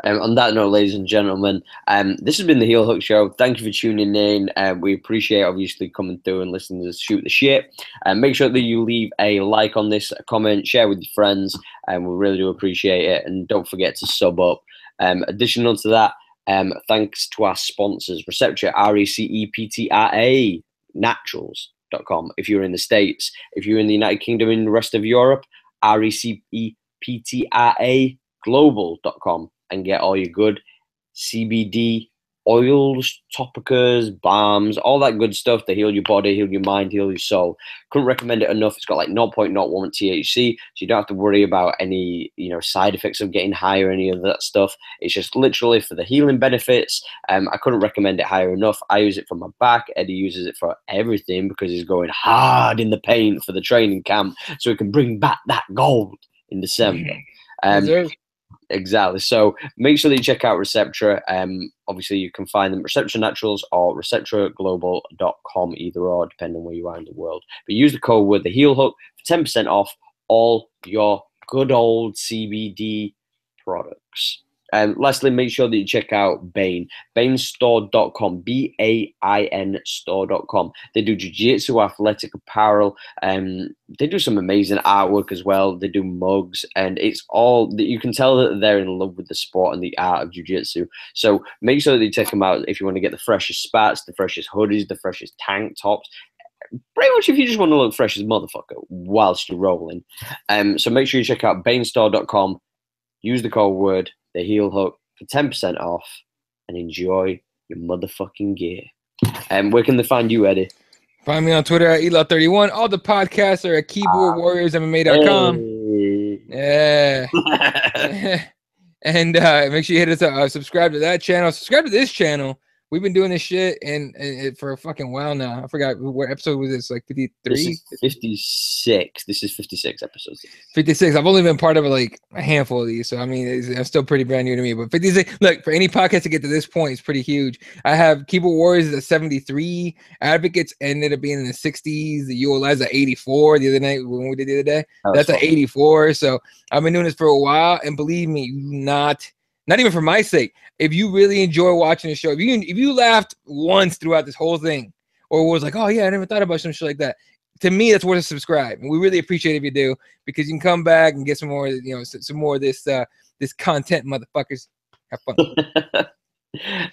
On that note, ladies and gentlemen, this has been the Heel Hook Show. Thank you for tuning in. We appreciate obviously coming through and listening to us shoot the shit. Make sure that you leave a like on this, a comment, share with your friends, and we really do appreciate it. And don't forget to sub up. Additional to that, thanks to our sponsors, Receptra, RECEPTRA, Naturals.com. If you're in the States, if you're in the United Kingdom and the rest of Europe, RECEPTRA Global.com. and get all your good CBD oils, topicals, balms, all that good stuff to heal your body, heal your mind, heal your soul. Couldn't recommend it enough. It's got like 0.01 THC, so you don't have to worry about any side effects of getting high or any of that stuff. It's just literally for the healing benefits. I couldn't recommend it higher enough. I use it for my back. Eddie uses it for everything because he's going hard in the paint for the training camp so he can bring back that gold in December. Exactly. So make sure that you check out Receptra. Obviously, you can find them at Receptra Naturals or receptraglobal.com, either or, depending on where you are in the world. But use the code word the Heel Hook for 10% off all your good old CBD products. Lastly, make sure that you check out Bain, bainstore.com, BAIN store.com. They do jiu-jitsu, athletic apparel. They do some amazing artwork as well. They do mugs, and it's all that you can tell that they're in love with the sport and the art of jiu-jitsu. So make sure that you check them out if you want to get the freshest spats, the freshest hoodies, the freshest tank tops. Pretty much if you just want to look fresh as a motherfucker whilst you're rolling. So make sure you check out bainstore.com. Use the code word the Heel Hook for 10% off and enjoy your motherfucking gear. Where can they find you, Eddie? Find me on Twitter at Ela31. All the podcasts are at keyboardwarriorsmma.com. Hey. Yeah. And make sure you hit us up. Subscribe to that channel. Subscribe to this channel. We've been doing this shit and for a fucking while now. I forgot what episode was this, like 53? This is 56. This is 56 episodes. 56. I've only been part of like a handful of these, so I mean, it's still pretty brand new to me. But 56. Look, for any podcast to get to this point, it's pretty huge. I have Keyboard Warriors at 73. Advocates ended up being in the 60s. The ULI's at 84 the other night when we did the other day. That's at 84. So I've been doing this for a while, and believe me, not even for my sake. If you really enjoy watching the show, if you laughed once throughout this whole thing, or was like, oh yeah, I never thought about some shit like that, to me, that's worth a subscribe. And we really appreciate it if you do, because you can come back and get some more, some more of this content, motherfuckers. Have fun.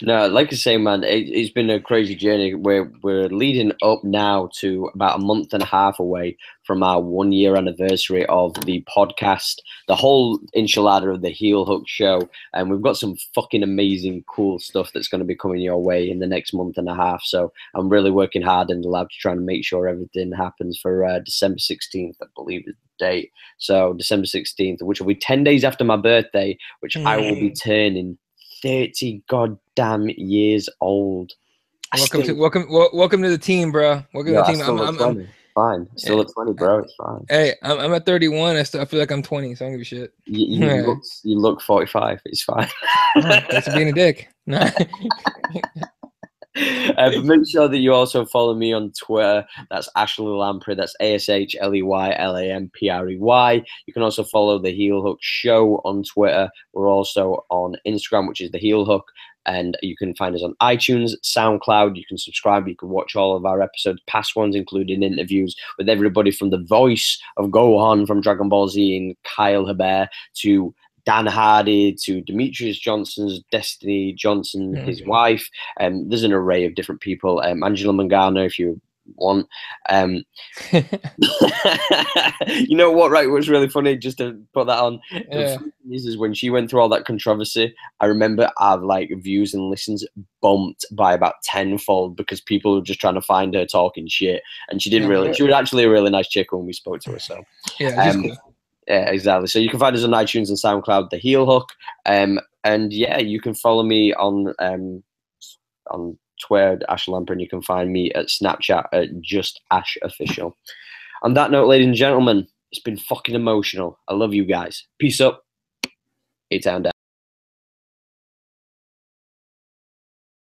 No, like I say, man, it's been a crazy journey. We're leading up now to about a month and a half away from our 1 year anniversary of the podcast, the whole enchilada of the Heel Hook Show. And we've got some fucking amazing, cool stuff that's going to be coming your way in the next month and a half. So I'm really working hard in the lab to try and make sure everything happens for December 16th, I believe is the date. So December 16th, which will be 10 days after my birthday, which I will be turning 30 goddamn years old. Welcome to the team, bro. Welcome to the team. I'm fine. Still at 20, bro. It's fine. Hey, I'm at 31. I feel like I'm 20, so I don't give a shit. You look 45. It's fine. Thanks for being a dick. But make sure that you also follow me on Twitter. That's Ashley Lamprey. That's ASHLEYLAMPREY. You can also follow the Heel Hook Show on Twitter. We're also on Instagram, which is the Heel Hook. And you can find us on iTunes, SoundCloud. You can subscribe. You can watch all of our episodes, past ones, including interviews with everybody from the voice of Gohan from Dragon Ball Z and Kyle Hebert to Dan Hardy to Demetrius Johnson's Destiny Johnson, his wife. There's an array of different people. Angela Mangano, if you're want. You know what, right? What's really funny, just to put that on, the funny thing is when she went through all that controversy, I remember our like views and listens bumped by about tenfold because people were just trying to find her talking shit, and she didn't really. She was actually a really nice chick when we spoke to her. So yeah, she's cool. Yeah, exactly. So you can find us on iTunes and SoundCloud, The Heel Hook, and yeah, you can follow me on Twitter, Ash Lamprey, and you can find me at Snapchat at Just Ash Official. On that note, ladies and gentlemen, it's been fucking emotional. I love you guys. Peace up. A-Town down.